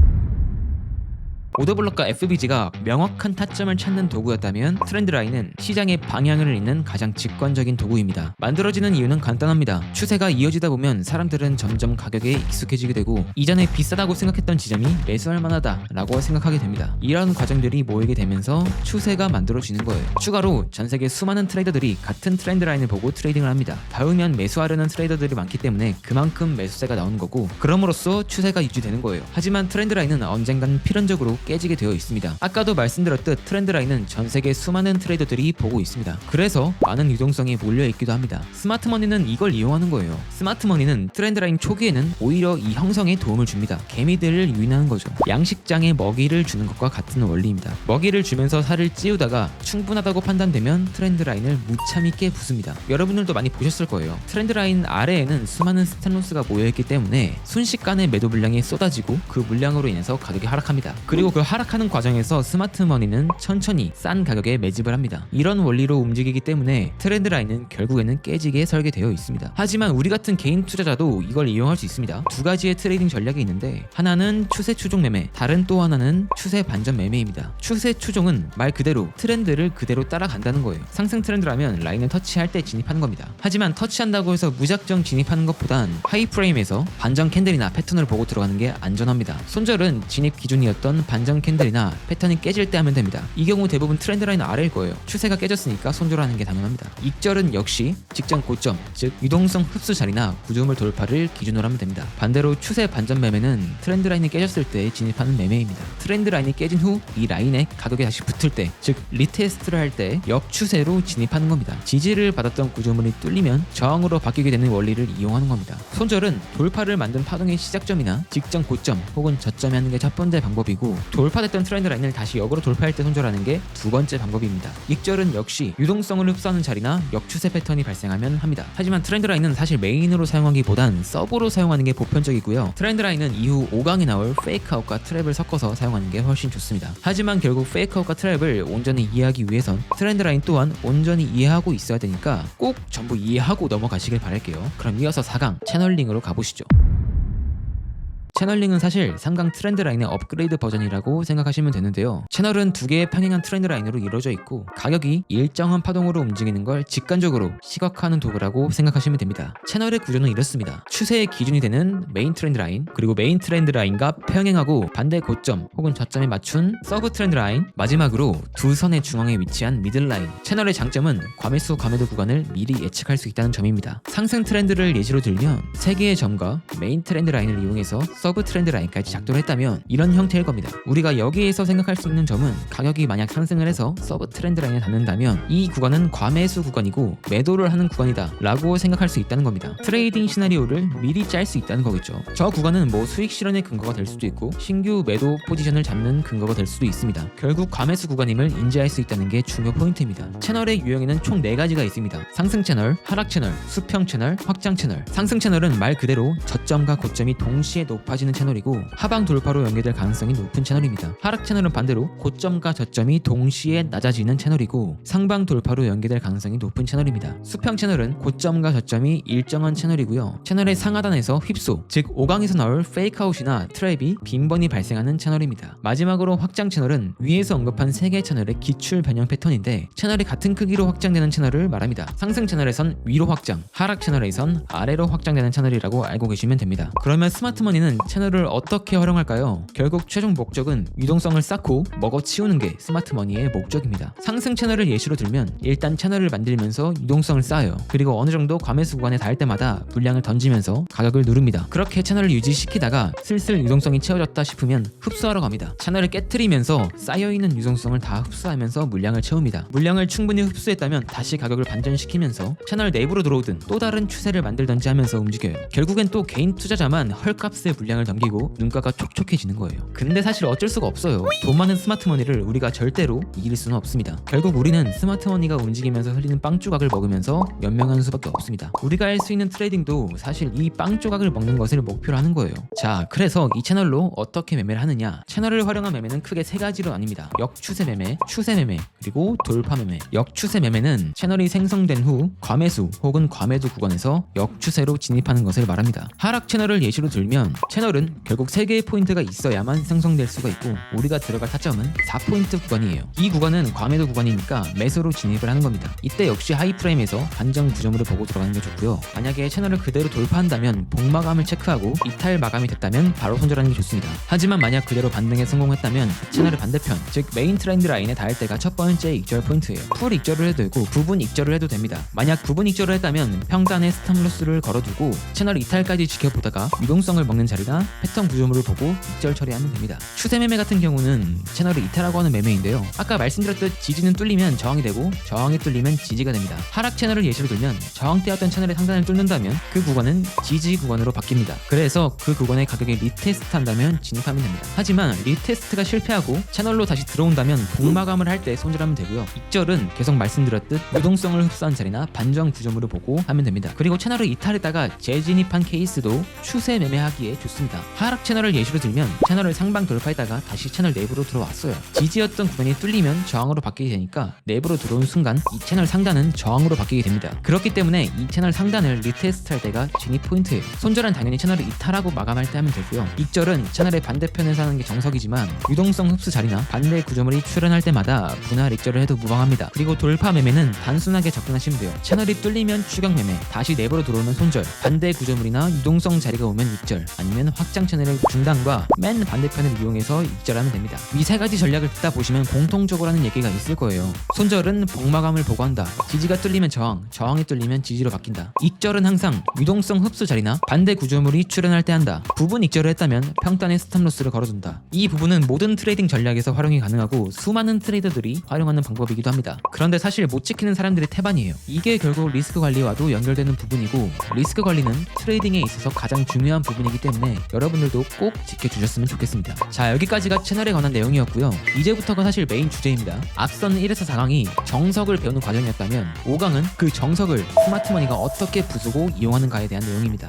오더블럭과 FBG가 명확한 타점을 찾는 도구였다면 트렌드라인은 시장의 방향을 잇는 가장 직관적인 도구입니다. 만들어지는 이유는 간단합니다. 추세가 이어지다 보면 사람들은 점점 가격에 익숙해지게 되고 이전에 비싸다고 생각했던 지점이 매수할 만하다 라고 생각하게 됩니다. 이런 과정들이 모이게 되면서 추세가 만들어지는 거예요. 추가로 전세계 수많은 트레이더들이 같은 트렌드라인을 보고 트레이딩을 합니다. 닿으면 매수하려는 트레이더들이 많기 때문에 그만큼 매수세가 나오는 거고 그럼으로써 추세가 유지되는 거예요. 하지만 트렌드라인은 언젠간 필연적으로 깨지게 되어 있습니다. 아까도 말씀드렸듯 트렌드 라인은 전 세계 수많은 트레이더들이 보고 있습니다. 그래서 많은 유동성이 몰려있기도 합니다. 스마트머니는 이걸 이용하는 거예요. 스마트머니는 트렌드 라인 초기에는 오히려 이 형성에 도움을 줍니다. 개미들을 유인하는 거죠. 양식장에 먹이를 주는 것과 같은 원리입니다. 먹이를 주면서 살을 찌우다가 충분하다고 판단되면 트렌드 라인을 무참히 깨부숩니다. 여러분들도 많이 보셨을 거예요. 트렌드 라인 아래에는 수많은 스탑로스가 모여있기 때문에 순식간에 매도 물량이 쏟아지고 그 물량으로 인해서 가격이 하락합니다. 그리고 그 하락하는 과정에서 스마트머니는 천천히 싼 가격에 매집을 합니다. 이런 원리로 움직이기 때문에 트렌드 라인은 결국에는 깨지게 설계되어 있습니다. 하지만 우리 같은 개인 투자자도 이걸 이용할 수 있습니다. 두 가지의 트레이딩 전략이 있는데 하나는 추세 추종 매매, 다른 또 하나는 추세 반전 매매입니다. 추세 추종은 말 그대로 트렌드를 그대로 따라간다는 거예요. 상승 트렌드라면 라인을 터치할 때 진입하는 겁니다. 하지만 터치한다고 해서 무작정 진입하는 것보단 하이프레임에서 반전 캔들이나 패턴을 보고 들어가는 게 안전합니다. 손절은 진입 기준이었던 반전 캔들이나 패턴이 깨질 때 하면 됩니다. 이 경우 대부분 트렌드 라인 아래일 거예요. 추세가 깨졌으니까 손절하는 게 당연합니다. 익절은 역시 직전 고점, 즉 유동성 흡수 자리나 구조물 돌파를 기준으로 하면 됩니다. 반대로 추세 반전 매매는 트렌드 라인이 깨졌을 때 진입하는 매매입니다. 트렌드 라인이 깨진 후 이 라인에 가격이 다시 붙을 때, 즉 리테스트를 할 때 역추세로 진입하는 겁니다. 지지를 받았던 구조물이 뚫리면 저항으로 바뀌게 되는 원리를 이용하는 겁니다. 손절은 돌파를 만든 파동의 시작점이나 직전 고점 혹은 저점에 하는 게 첫 번째 방법이고, 돌파됐던 트렌드 라인을 다시 역으로 돌파할 때 손절하는 게 두 번째 방법입니다. 익절은 역시 유동성을 흡수하는 자리나 역추세 패턴이 발생하면 합니다. 하지만 트렌드 라인은 사실 메인으로 사용하기보단 서브로 사용하는 게 보편적이고요. 트렌드 라인은 이후 5강에 나올 페이크아웃과 트랩을 섞어서 사용하는 게 훨씬 좋습니다. 하지만 결국 페이크아웃과 트랩을 온전히 이해하기 위해선 트렌드 라인 또한 온전히 이해하고 있어야 되니까 꼭 전부 이해하고 넘어가시길 바랄게요. 그럼 이어서 4강 채널링으로 가보시죠. 채널링은 사실 3강 트렌드 라인의 업그레이드 버전이라고 생각하시면 되는데요. 채널은 두 개의 평행한 트렌드 라인으로 이루어져 있고 가격이 일정한 파동으로 움직이는 걸 직관적으로 시각화하는 도구라고 생각하시면 됩니다. 채널의 구조는 이렇습니다. 추세의 기준이 되는 메인 트렌드 라인, 그리고 메인 트렌드 라인과 평행하고 반대 고점 혹은 저점에 맞춘 서브 트렌드 라인, 마지막으로 두 선의 중앙에 위치한 미들 라인. 채널의 장점은 과매수 과매도 구간을 미리 예측할 수 있다는 점입니다. 상승 트렌드를 예시로 들면 세 개의 점과 메인 트렌드 라인을 이용해서 서브 트렌드 라인까지 작동을 했다면 이런 형태일 겁니다. 우리가 여기에서 생각할 수 있는 점은 가격이 만약 상승을 해서 서브 트렌드 라인에 닿는다면 이 구간은 과매수 구간이고 매도를 하는 구간이다 라고 생각할 수 있다는 겁니다. 트레이딩 시나리오를 미리 짤 수 있다는 거겠죠. 저 구간은 뭐 수익 실현의 근거가 될 수도 있고 신규 매도 포지션을 잡는 근거가 될 수도 있습니다. 결국 과매수 구간임을 인지할 수 있다는 게 중요 포인트입니다. 채널의 유형에는 총 4가지가 있습니다. 상승 채널, 하락 채널, 수평 채널, 확장 채널. 상승 채널은 말 그대로 저점과 고점이 동시에 높아지는 채널이고 하방 돌파로 연계될 가능성이 높은 채널입니다. 하락 채널은 반대로 고점과 저점이 동시에 낮아지는 채널이고 상방 돌파로 연계될 가능성이 높은 채널입니다. 수평 채널은 고점과 저점이 일정한 채널이고요. 채널의 상하단에서 휩소, 즉 5강에서 나올 페이크아웃이나 트랩이 빈번히 발생하는 채널입니다. 마지막으로 확장 채널은 위에서 언급한 3개의 채널의 기출 변형 패턴인데 채널이 같은 크기로 확장되는 채널을 말합니다. 상승 채널에선 위로 확장, 하락 채널에선 아래로 확장되는 채널이라고 알고 계시면 됩니다. 그러면 스마트머니는 채널을 어떻게 활용할까요? 결국 최종 목적은 유동성을 쌓고 먹어치우는 게 스마트머니의 목적입니다. 상승 채널을 예시로 들면 일단 채널을 만들면서 유동성을 쌓아요. 그리고 어느 정도 과매수 구간에 닿을 때마다 물량을 던지면서 가격을 누릅니다. 그렇게 채널을 유지시키다가 슬슬 유동성이 채워졌다 싶으면 흡수하러 갑니다. 채널을 깨트리면서 쌓여있는 유동성을 다 흡수하면서 물량을 채웁니다. 물량을 충분히 흡수했다면 다시 가격을 반전시키면서 채널 내부로 들어오든 또 다른 추세를 만들던지 하면서 움직여요. 결국엔 또 개인 투자자만 헐값의 물량을 넘기고 눈가가 촉촉해지는 거예요. 근데 사실 어쩔 수가 없어요. 돈 많은 스마트머니를 우리가 절대로 이길 수는 없습니다. 결국 우리는 스마트머니가 움직이면서 흘리는 빵 조각을 먹으면서 연명하는 수밖에 없습니다. 우리가 할 수 있는 트레이딩도 사실 이 빵 조각을 먹는 것을 목표로 하는 거예요. 자, 그래서 이 채널로 어떻게 매매를 하느냐? 채널을 활용한 매매는 크게 3가지로 나뉩니다. 역추세 매매, 추세 매매, 그리고 돌파 매매. 역추세 매매는 채널이 생성된 후 과매수 혹은 과매도 구간에서 역추세로 진입하는 것을 말합니다. 하락 채널을 예시로 들면 채널은 결국 3개의 포인트가 있어야만 생성될 수가 있고 우리가 들어갈 타점은 4포인트 구간이에요. 이 구간은 과매도 구간이니까 매수로 진입을 하는 겁니다. 이때 역시 하이프레임에서 반전 구조물을 보고 들어가는 게 좋고요. 만약에 채널을 그대로 돌파한다면 복마감을 체크하고 이탈 마감이 됐다면 바로 손절하는 게 좋습니다. 하지만 만약 그대로 반등에 성공했다면 채널의 반대편, 즉 메인 트렌드 라인에 닿을 때가 첫 번째 익절 포인트예요. 풀 익절을 해도 되고 부분 익절을 해도 됩니다. 만약 부분 익절을 했다면 평단에 스탑로스를 걸어두고 채널 이탈까지 지켜보다가 유동성을 먹는 자리가 매매나 패턴 구조물을 보고 익절 처리하면 됩니다. 추세 매매 같은 경우는 채널을 이탈하고 하는 매매인데요. 아까 말씀드렸듯 지지는 뚫리면 저항이 되고 저항이 뚫리면 지지가 됩니다. 하락 채널을 예시로 들면 저항대였던 채널의 상단을 뚫는다면 그 구간은 지지 구간으로 바뀝니다. 그래서 그 구간의 가격에 리테스트 한다면 진입하면 됩니다. 하지만 리테스트가 실패하고 채널로 다시 들어온다면 복마감을 할 때 손절하면 되고요. 익절은 계속 말씀드렸듯 유동성을 흡수한 자리나 반전 구조물을 보고 하면 됩니다. 그리고 채널을 이탈했다가 재진입한 케이스도 추세 매매하기에 좋습니다. 하락 채널을 예시로 들면 채널을 상방 돌파했다가 다시 채널 내부로 들어왔어요. 지지였던 구간이 뚫리면 저항으로 바뀌게 되니까 내부로 들어온 순간 이 채널 상단은 저항으로 바뀌게 됩니다. 그렇기 때문에 이 채널 상단을 리테스트 할 때가 진입 포인트예요. 손절은 당연히 채널을 이탈하고 마감할 때 하면 되고요. 익절은 채널의 반대편에서 하는 게 정석이지만 유동성 흡수 자리나 반대 구조물이 출현할 때마다 분할 익절을 해도 무방합니다. 그리고 돌파 매매는 단순하게 접근하시면 돼요. 채널이 뚫리면 추격 매매, 다시 내부로 들어오면 손절, 반대 구조물이나 유동성 자리가 오면 익절, 아니면 확장 채널의 중단과 맨 반대편을 이용해서 익절하면 됩니다. 이 세 가지 전략을 듣다 보시면 공통적으로 하는 얘기가 있을 거예요. 손절은 복마감을 보고 한다. 지지가 뚫리면 저항, 저항이 뚫리면 지지로 바뀐다. 익절은 항상 유동성 흡수 자리나 반대 구조물이 출현할 때 한다. 부분 익절을 했다면 평단에 스탑로스를 걸어둔다. 이 부분은 모든 트레이딩 전략에서 활용이 가능하고 수많은 트레이더들이 활용하는 방법이기도 합니다. 그런데 사실 못 지키는 사람들이 태반이에요. 이게 결국 리스크 관리와도 연결되는 부분이고, 리스크 관리는 트레이딩에 있어서 가장 중요한 부분이기 때문에 여러분들도 꼭 지켜주셨으면 좋겠습니다. 자, 여기까지가 채널에 관한 내용이었고요. 이제부터가 사실 메인 주제입니다. 앞선 1에서 4강이 정석을 배우는 과정이었다면 5강은 그 정석을 스마트머니가 어떻게 부수고 이용하는가에 대한 내용입니다.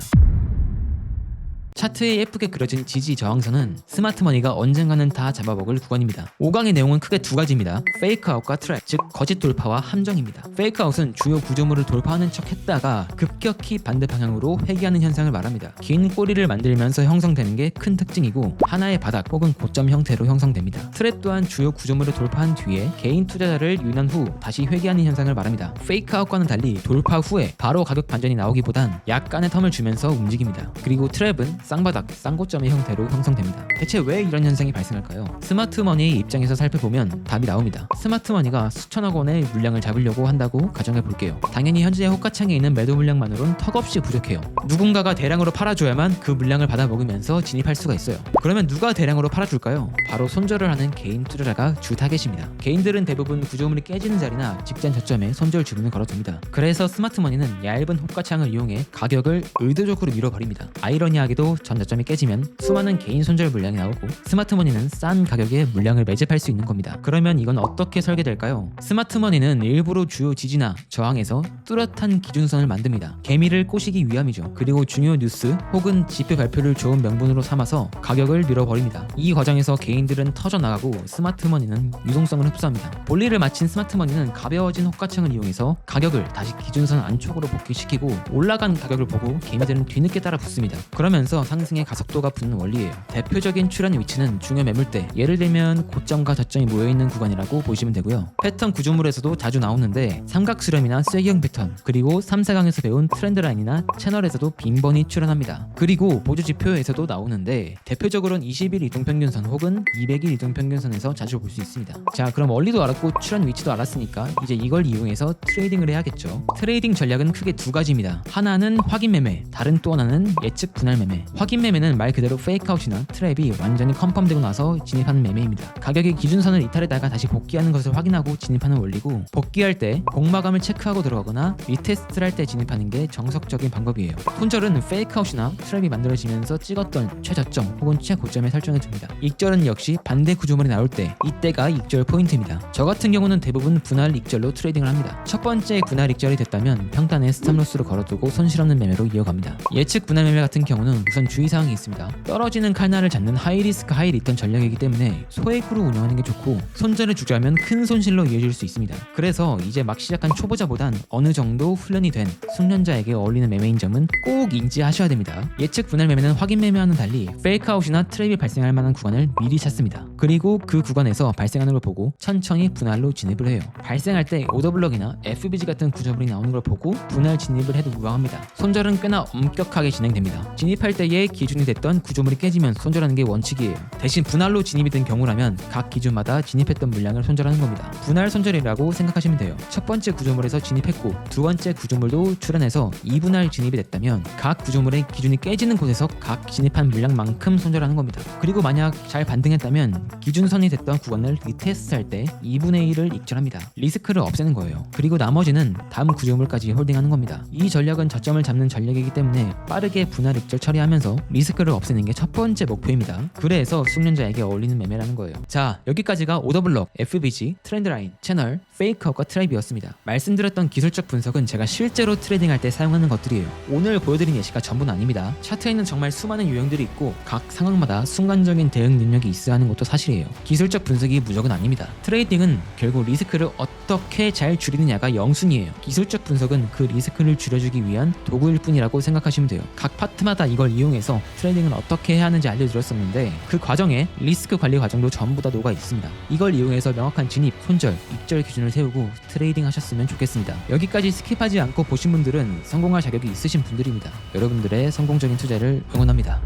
차트에 예쁘게 그려진 지지 저항선은 스마트머니가 언젠가는 다 잡아먹을 구간입니다. 5강의 내용은 크게 두 가지입니다. 페이크아웃과 트랩, 즉 거짓 돌파와 함정입니다. 페이크아웃은 주요 구조물을 돌파하는 척 했다가 급격히 반대 방향으로 회귀하는 현상을 말합니다. 긴 꼬리를 만들면서 형성되는 게 큰 특징이고 하나의 바닥 혹은 고점 형태로 형성됩니다. 트랩 또한 주요 구조물을 돌파한 뒤에 개인 투자자를 유인한 후 다시 회귀하는 현상을 말합니다. 페이크아웃과는 달리 돌파 후에 바로 가격 반전이 나오기보단 약간의 텀을 주면서 움직입니다. 그리고 트랩은 쌍바닥, 쌍고점의 형태로 형성됩니다. 대체 왜 이런 현상이 발생할까요? 스마트머니의 입장에서 살펴보면 답이 나옵니다. 스마트머니가 수천억 원의 물량을 잡으려고 한다고 가정해 볼게요. 당연히 현재 호가창에 있는 매도 물량만으로는 턱없이 부족해요. 누군가가 대량으로 팔아줘야만 그 물량을 받아 먹으면서 진입할 수가 있어요. 그러면 누가 대량으로 팔아줄까요? 바로 손절을 하는 개인 투자자가 주 타겟입니다. 개인들은 대부분 구조물이 깨지는 자리나 직전 저점에 손절 주문을 걸어둡니다. 그래서 스마트머니는 얇은 호가창을 이용해 가격을 의도적으로 밀어버립니다. 아이러니하게도 전 저점이 깨지면 수많은 개인 손절 물량이 나오고 스마트머니는 싼 가격에 물량을 매집할 수 있는 겁니다. 그러면 이건 어떻게 설계될까요? 스마트머니는 일부러 주요 지지나 저항에서 뚜렷한 기준선을 만듭니다. 개미를 꼬시기 위함이죠. 그리고 중요 뉴스 혹은 지표 발표를 좋은 명분으로 삼아서 가격을 밀어버립니다. 이 과정에서 개인들은 터져나가고 스마트머니는 유동성을 흡수합니다. 본리를 마친 스마트머니는 가벼워진 호가창을 이용해서 가격을 다시 기준선 안쪽으로 복귀시키고 올라간 가격을 보고 개미들은 뒤늦게 따라 붙습니다. 그러면서 상승의 가속도가 붙는 원리예요. 대표적인 출현 위치는 중요 매물대, 예를 들면 고점과 저점이 모여있는 구간이라고 보시면 되고요. 패턴 구조물에서도 자주 나오는데 삼각 수렴이나 쐐기형 패턴, 그리고 3, 4강에서 배운 트렌드 라인이나 채널에서도 빈번히 출현합니다. 그리고 보조 지표에서도 나오는데 대표적으로는 20일 이동평균선 혹은 200일 이동평균선에서 자주 볼 수 있습니다. 자, 그럼 원리도 알았고 출현 위치도 알았으니까 이제 이걸 이용해서 트레이딩을 해야겠죠. 트레이딩 전략은 크게 두 가지입니다. 하나는 확인 매매, 다른 또 하나는 예측 분할 매매. 확인 매매는 말 그대로 페이크아웃이나 트랩이 완전히 컨펌되고 나서 진입하는 매매입니다. 가격의 기준선을 이탈했다가 다시 복귀하는 것을 확인하고 진입하는 원리고, 복귀할 때 복마감을 체크하고 들어가거나 리테스트를 할 때 진입하는 게 정석적인 방법이에요. 손절은 페이크아웃이나 트랩이 만들어지면서 찍었던 최저점 혹은 최고점에 설정해 줍니다. 익절은 역시 반대 구조물이 나올 때 이때가 익절 포인트입니다. 저 같은 경우는 대부분 분할 익절로 트레이딩을 합니다. 첫 번째 분할 익절이 됐다면 평단에 스탑로스를 걸어두고 손실 없는 매매로 이어갑니다. 예측 분할 매매 같은 경우는 우선 주의사항이 있습니다. 떨어지는 칼날을 잡는 하이리스크 하이리턴 전략이기 때문에 소액으로 운영하는 게 좋고, 손절을 주저하면 큰 손실로 이어질 수 있습니다. 그래서 이제 막 시작한 초보자보단 어느 정도 훈련이 된 숙련자에게 어울리는 매매인 점은 꼭 인지하셔야 됩니다. 예측 분할 매매는 확인 매매와는 달리 페이크아웃이나 트랩이 발생할 만한 구간을 미리 찾습니다. 그리고 그 구간에서 발생하는 걸 보고 천천히 분할로 진입을 해요. 발생할 때 오더블럭이나 FBG 같은 구조물이 나오는 걸 보고 분할 진입을 해도 무방합니다. 손절은 꽤나 엄격하게 진행됩니다. 진입할 때 현재의 기준이 됐던 구조물이 깨지면 손절하는 게 원칙이에요. 대신 분할로 진입이 된 경우라면 각 기준마다 진입했던 물량을 손절하는 겁니다. 분할 손절이라고 생각하시면 돼요. 첫 번째 구조물에서 진입했고 두 번째 구조물도 출현해서 2분할 진입이 됐다면 각 구조물의 기준이 깨지는 곳에서 각 진입한 물량만큼 손절하는 겁니다. 그리고 만약 잘 반등했다면 기준선이 됐던 구간을 리테스트할 때 2분의 1을 익절합니다. 리스크를 없애는 거예요. 그리고 나머지는 다음 구조물까지 홀딩하는 겁니다. 이 전략은 저점을 잡는 전략이기 때문에 빠르게 분할 익절 처리하면서 리스크를 없애는 게 첫 번째 목표입니다. 그래서 숙련자에게 어울리는 매매라는 거예요. 자, 여기까지가 오더블럭, FBG, 트렌드라인, 채널, 페이크아웃과 트랩이었습니다. 말씀드렸던 기술적 분석은 제가 실제로 트레이딩할 때 사용하는 것들이에요. 오늘 보여드린 예시가 전부는 아닙니다. 차트에는 정말 수많은 유형들이 있고 각 상황마다 순간적인 대응 능력이 있어야 하는 것도 사실이에요. 기술적 분석이 무조건 아닙니다. 트레이딩은 결국 리스크를 어떻게 잘 줄이느냐가 영순이에요. 기술적 분석은 그 리스크를 줄여주기 위한 도구일 뿐이라고 생각하시면 돼요. 각 파트마다 이걸 이용해서 트레이딩을 어떻게 해야 하는지 알려드렸었는데 그 과정에 리스크 관리 과정도 전부 다 녹아 있습니다. 이걸 이용해서 명확한 진입, 손절, 익절 기준을 세우고 트레이딩 하셨으면 좋겠습니다. 여기까지 스킵하지 않고 보신 분들은 성공할 자격이 있으신 분들입니다. 여러분들의 성공적인 투자를 응원합니다.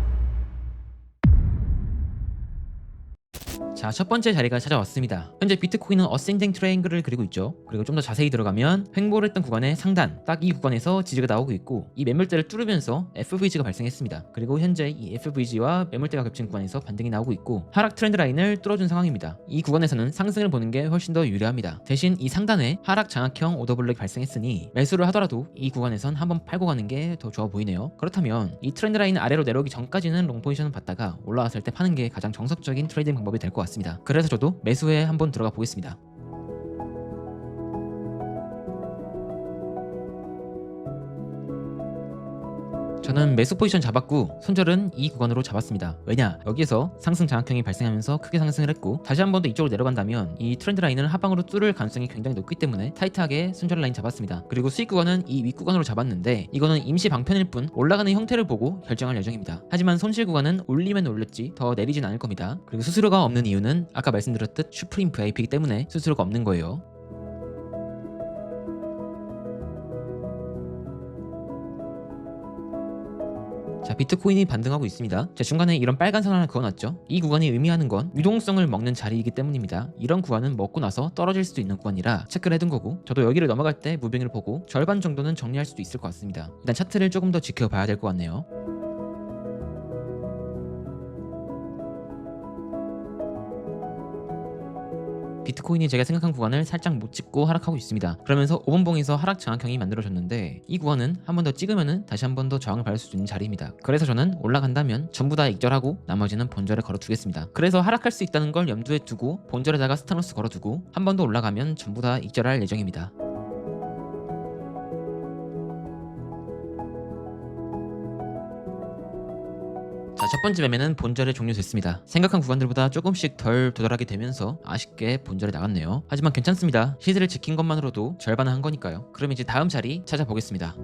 자, 첫 번째 자리가 찾아왔습니다. 현재 비트코인은 어센딩 트라이앵글을 그리고 있죠. 그리고 좀 더 자세히 들어가면 횡보를 했던 구간의 상단, 딱 이 구간에서 지지가 나오고 있고 이 매물대를 뚫으면서 FVG가 발생했습니다. 그리고 현재 이 FVG와 매물대가 겹친 구간에서 반등이 나오고 있고 하락 트렌드 라인을 뚫어준 상황입니다. 이 구간에서는 상승을 보는 게 훨씬 더 유리합니다. 대신 이 상단에 하락 장악형 오더블록이 발생했으니 매수를 하더라도 이 구간에선 한번 팔고 가는 게 더 좋아 보이네요. 그렇다면 이 트렌드 라인 아래로 내려오기 전까지는 롱 포지션을 받다가 올라왔을 때 파는 게 가장 정석적인 트레이딩 방법이 될 것 같습니다. 그래서 저도 매수에 한번 들어가 보겠습니다. 저는 매수 포지션 잡았고 손절은 이 구간으로 잡았습니다. 왜냐? 여기에서 상승 장악형이 발생하면서 크게 상승을 했고 다시 한 번 더 이쪽으로 내려간다면 이 트렌드 라인을 하방으로 뚫을 가능성이 굉장히 높기 때문에 타이트하게 손절 라인 잡았습니다. 그리고 수익 구간은 이 윗구간으로 잡았는데 이거는 임시 방편일 뿐 올라가는 형태를 보고 결정할 예정입니다. 하지만 손실 구간은 올리면 올렸지 더 내리진 않을 겁니다. 그리고 수수료가 없는 이유는 아까 말씀드렸듯 슈프림 VIP이기 때문에 수수료가 없는 거예요. 자, 비트코인이 반등하고 있습니다. 자, 중간에 이런 빨간 선 하나 그어놨죠. 이 구간이 의미하는 건 유동성을 먹는 자리이기 때문입니다. 이런 구간은 먹고 나서 떨어질 수도 있는 구간이라 체크를 해둔 거고 저도 여기를 넘어갈 때 무빙을 보고 절반 정도는 정리할 수도 있을 것 같습니다. 일단 차트를 조금 더 지켜봐야 될 것 같네요. 비트코인이 제가 생각한 구간을 살짝 못 찍고 하락하고 있습니다. 그러면서 5분봉에서 하락 장악형이 만들어졌는데 이 구간은 한 번 더 찍으면은 다시 한 번 더 저항을 받을 수 있는 자리입니다. 그래서 저는 올라간다면 전부 다 익절하고 나머지는 본절에 걸어두겠습니다. 그래서 하락할 수 있다는 걸 염두에 두고 본절에다가 스타너스 걸어두고 한 번 더 올라가면 전부 다 익절할 예정입니다. 자, 첫 번째 매매는 본절에 종료됐습니다. 생각한 구간들보다 조금씩 덜 도달하게 되면서 아쉽게 본절에 나갔네요. 하지만 괜찮습니다. 시세를 지킨 것만으로도 절반은 한 거니까요. 그럼 이제 다음 자리 찾아보겠습니다.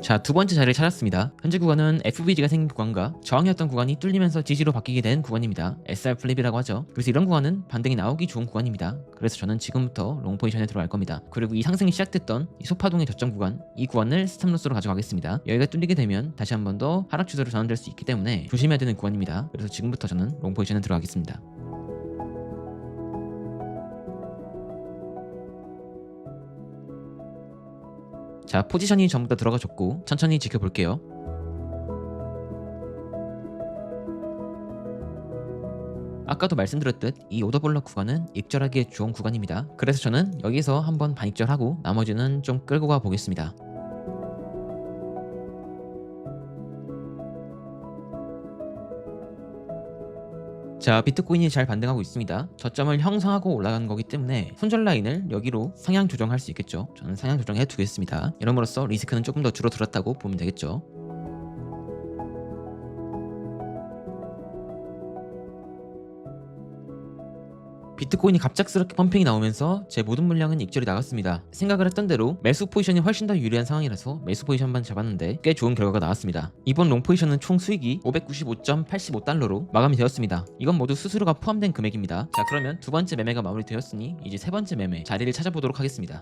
자, 두 번째 자리를 찾았습니다. 현재 구간은 FVG가 생긴 구간과 저항이었던 구간이 뚫리면서 지지로 바뀌게 된 구간입니다. SR 플립이라고 하죠. 그래서 이런 구간은 반등이 나오기 좋은 구간입니다. 그래서 저는 지금부터 롱 포지션에 들어갈 겁니다. 그리고 이 상승이 시작됐던 이 소파동의 저점 구간, 이 구간을 스탑로스로 가져가겠습니다. 여기가 뚫리게 되면 다시 한 번 더 하락 추세로 전환될 수 있기 때문에 조심해야 되는 구간입니다. 그래서 지금부터 저는 롱 포지션에 들어가겠습니다. 자, 포지션이 전부 다 들어가줬고 천천히 지켜볼게요. 아까도 말씀드렸듯 이 오더블럭 구간은 익절하기에 좋은 구간입니다. 그래서 저는 여기서 한번 반익절하고 나머지는 좀 끌고 가 보겠습니다. 자, 비트코인이 잘 반등하고 있습니다. 저점을 형성하고 올라가는 거기 때문에 손절 라인을 여기로 상향 조정할 수 있겠죠. 저는 상향 조정해 두겠습니다. 이럼으로써 리스크는 조금 더 줄어들었다고 보면 되겠죠. 비트코인이 갑작스럽게 펌핑이 나오면서 제 모든 물량은 익절이 나갔습니다. 생각을 했던 대로 매수 포지션이 훨씬 더 유리한 상황이라서 매수 포지션만 잡았는데 꽤 좋은 결과가 나왔습니다. 이번 롱 포지션은 총 수익이 595.85달러로 마감이 되었습니다. 이건 모두 수수료가 포함된 금액입니다. 자, 그러면 두 번째 매매가 마무리되었으니 이제 세 번째 매매 자리를 찾아보도록 하겠습니다.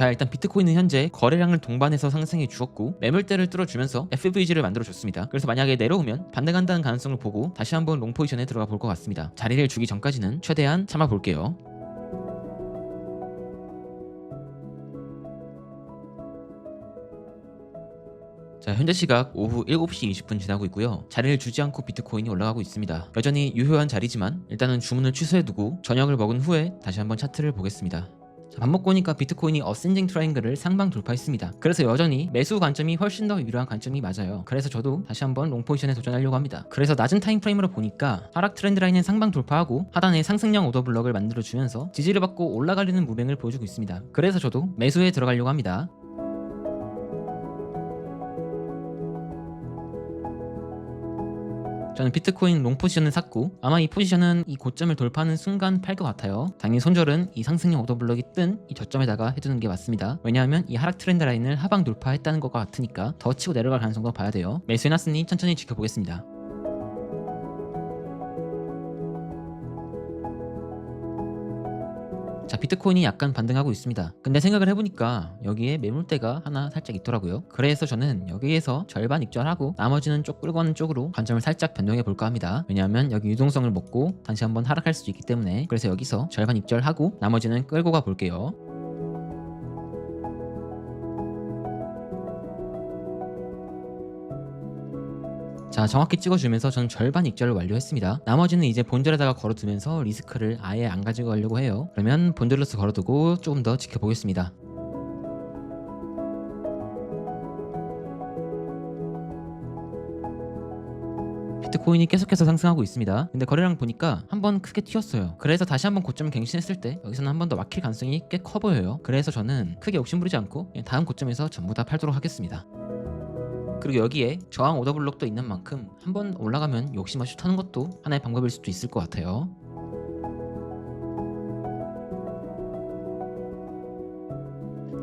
자, 일단 비트코인은 현재 거래량을 동반해서 상승해 주었고 매물대를 뚫어주면서 FVG를 만들어줬습니다. 그래서 만약에 내려오면 반등한다는 가능성을 보고 다시 한번 롱 포지션에 들어가 볼 것 같습니다. 자리를 주기 전까지는 최대한 참아 볼게요. 자, 현재 시각 오후 7시 20분 지나고 있고요. 자리를 주지 않고 비트코인이 올라가고 있습니다. 여전히 유효한 자리지만 일단은 주문을 취소해두고 저녁을 먹은 후에 다시 한번 차트를 보겠습니다. 자, 밥 먹고 오니까 비트코인이 어센딩 트라이앵글을 상방 돌파했습니다. 그래서 여전히 매수 관점이 훨씬 더 유리한 관점이 맞아요. 그래서 저도 다시 한번 롱 포지션에 도전하려고 합니다. 그래서 낮은 타임프레임으로 보니까 하락 트렌드 라인은 상방 돌파하고 하단에 상승형 오더 블럭을 만들어주면서 지지를 받고 올라가려는 무빙을 보여주고 있습니다. 그래서 저도 매수에 들어가려고 합니다. 저는 비트코인 롱 포지션을 샀고 아마 이 포지션은 이 고점을 돌파하는 순간 팔 것 같아요. 당연히 손절은 이 상승형 오더블럭이 뜬 이 저점에다가 해두는 게 맞습니다. 왜냐하면 이 하락 트렌드 라인을 하방 돌파했다는 것 같으니까 더 치고 내려갈 가능성도 봐야 돼요. 매수해놨으니 천천히 지켜보겠습니다. 자, 비트코인이 약간 반등하고 있습니다. 근데 생각을 해보니까 여기에 매물대가 하나 살짝 있더라고요. 그래서 저는 여기에서 절반 익절하고 나머지는 쪽 끌고 가는 쪽으로 관점을 살짝 변동해 볼까 합니다. 왜냐하면 여기 유동성을 먹고 다시 한번 하락할 수도 있기 때문에. 그래서 여기서 절반 익절하고 나머지는 끌고 가 볼게요. 자, 정확히 찍어주면서 저는 절반 익절을 완료했습니다. 나머지는 이제 본절에다가 걸어두면서 리스크를 아예 안 가지고 가려고 해요. 그러면 본절로서 걸어두고 조금 더 지켜보겠습니다. 비트코인이 계속해서 상승하고 있습니다. 근데 거래량 보니까 한번 크게 튀었어요. 그래서 다시 한번 고점을 갱신했을 때 여기서는 한 번 더 막힐 가능성이 꽤 커 보여요. 그래서 저는 크게 욕심부리지 않고 다음 고점에서 전부 다 팔도록 하겠습니다. 그리고 여기에 저항 오더블록도 있는 만큼 한번 올라가면 욕심 없이 타는 것도 하나의 방법일 수도 있을 것 같아요.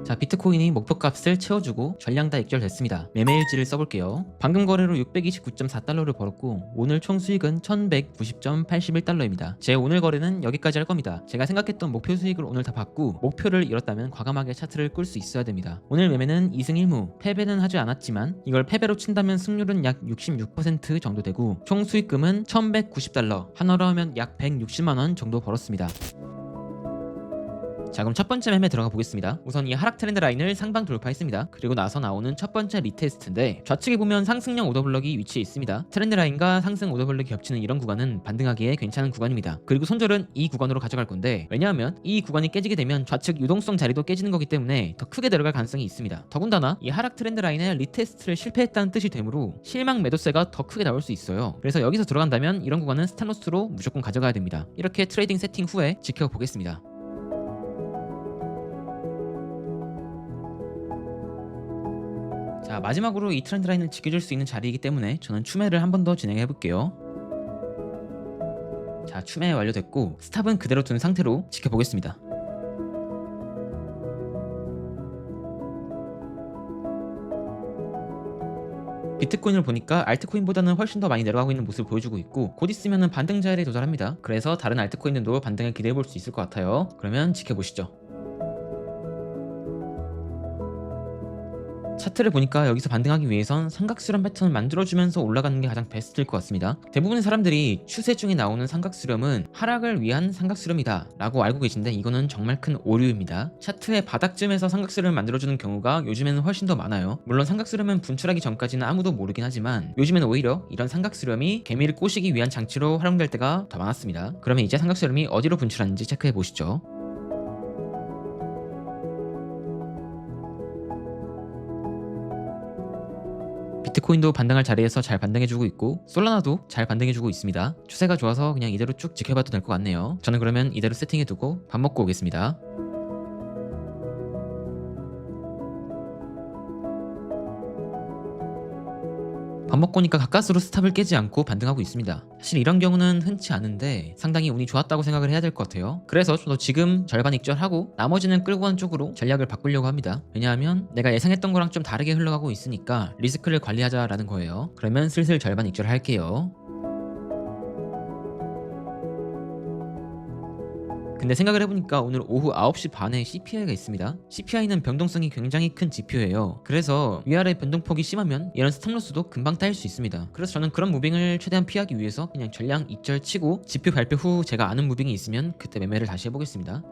자, 비트코인이 목표값을 채워주고 전량 다 익절됐습니다. 매매일지를 써볼게요. 방금 거래로 629.4달러를 벌었고 오늘 총 수익은 1190.81달러입니다. 제 오늘 거래는 여기까지 할 겁니다. 제가 생각했던 목표 수익을 오늘 다 받고 목표를 잃었다면 과감하게 차트를 끌 수 있어야 됩니다. 오늘 매매는 2승 1무, 패배는 하지 않았지만 이걸 패배로 친다면 승률은 약 66% 정도 되고 총 수익금은 1190달러, 한화로 하면 약 160만원 정도 벌었습니다. 자, 그럼 첫 번째 매매 들어가 보겠습니다. 우선 이 하락 트렌드 라인을 상방 돌파했습니다. 그리고 나서 나오는 첫 번째 리테스트인데 좌측에 보면 상승형 오더블럭이 위치해 있습니다. 트렌드 라인과 상승 오더블럭이 겹치는 이런 구간은 반등하기에 괜찮은 구간입니다. 그리고 손절은 이 구간으로 가져갈 건데 왜냐하면 이 구간이 깨지게 되면 좌측 유동성 자리도 깨지는 거기 때문에 더 크게 내려갈 가능성이 있습니다. 더군다나 이 하락 트렌드 라인의 리테스트를 실패했다는 뜻이 되므로 실망 매도세가 더 크게 나올 수 있어요. 그래서 여기서 들어간다면 이런 구간은 스탑로스로 무조건 가져가야 됩니다. 이렇게 트레이딩 세팅 후에 지켜보겠습니다. 자, 마지막으로 이 트렌드 라인을 지켜줄 수 있는 자리이기 때문에 저는 추매를 한 번 더 진행해 볼게요. 자, 추매 완료됐고 스탑은 그대로 둔 상태로 지켜보겠습니다. 비트코인을 보니까 알트코인보다는 훨씬 더 많이 내려가고 있는 모습을 보여주고 있고 곧 있으면 반등 자리에 도달합니다. 그래서 다른 알트코인들도 반등을 기대해 볼 수 있을 것 같아요. 그러면 지켜보시죠. 차트를 보니까 여기서 반등하기 위해선 삼각수렴 패턴을 만들어주면서 올라가는 게 가장 베스트일 것 같습니다. 대부분의 사람들이 추세 중에 나오는 삼각수렴은 하락을 위한 삼각수렴이다 라고 알고 계신데 이거는 정말 큰 오류입니다. 차트의 바닥쯤에서 삼각수렴을 만들어주는 경우가 요즘에는 훨씬 더 많아요. 물론 삼각수렴은 분출하기 전까지는 아무도 모르긴 하지만 요즘에는 오히려 이런 삼각수렴이 개미를 꼬시기 위한 장치로 활용될 때가 더 많았습니다. 그러면 이제 삼각수렴이 어디로 분출하는지 체크해 보시죠. 비트코인도 반등할 자리에서 잘 반등해주고 있고 솔라나도 잘 반등해주고 있습니다. 추세가 좋아서 그냥 이대로 쭉 지켜봐도 될 것 같네요. 저는 그러면 이대로 세팅해두고 밥 먹고 오겠습니다. 밥 먹고 오니까 가까스로 스탑을 깨지 않고 반등하고 있습니다. 사실 이런 경우는 흔치 않은데 상당히 운이 좋았다고 생각을 해야 될 것 같아요. 그래서 저도 지금 절반 익절하고 나머지는 끌고 가는 쪽으로 전략을 바꾸려고 합니다. 왜냐하면 내가 예상했던 거랑 좀 다르게 흘러가고 있으니까 리스크를 관리하자라는 거예요. 그러면 슬슬 절반 익절을 할게요. 근데 생각을 해보니까 오늘 오후 9시 반에 CPI가 있습니다. CPI는 변동성이 굉장히 큰 지표예요. 그래서 위아래 변동폭이 심하면 이런 스탑로스도 금방 따일 수 있습니다. 그래서 저는 그런 무빙을 최대한 피하기 위해서 그냥 전량 익절 치고 지표 발표 후 제가 아는 무빙이 있으면 그때 매매를 다시 해보겠습니다.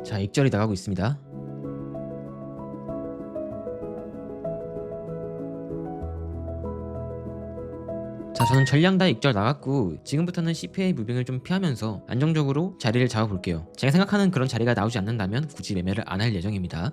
자, 익절이 나가고 있습니다. 자, 저는 전량 다 익절 나갔고 지금부터는 CPI 무빙을 좀 피하면서 안정적으로 자리를 잡아볼게요. 제가 생각하는 그런 자리가 나오지 않는다면 굳이 매매를 안 할 예정입니다.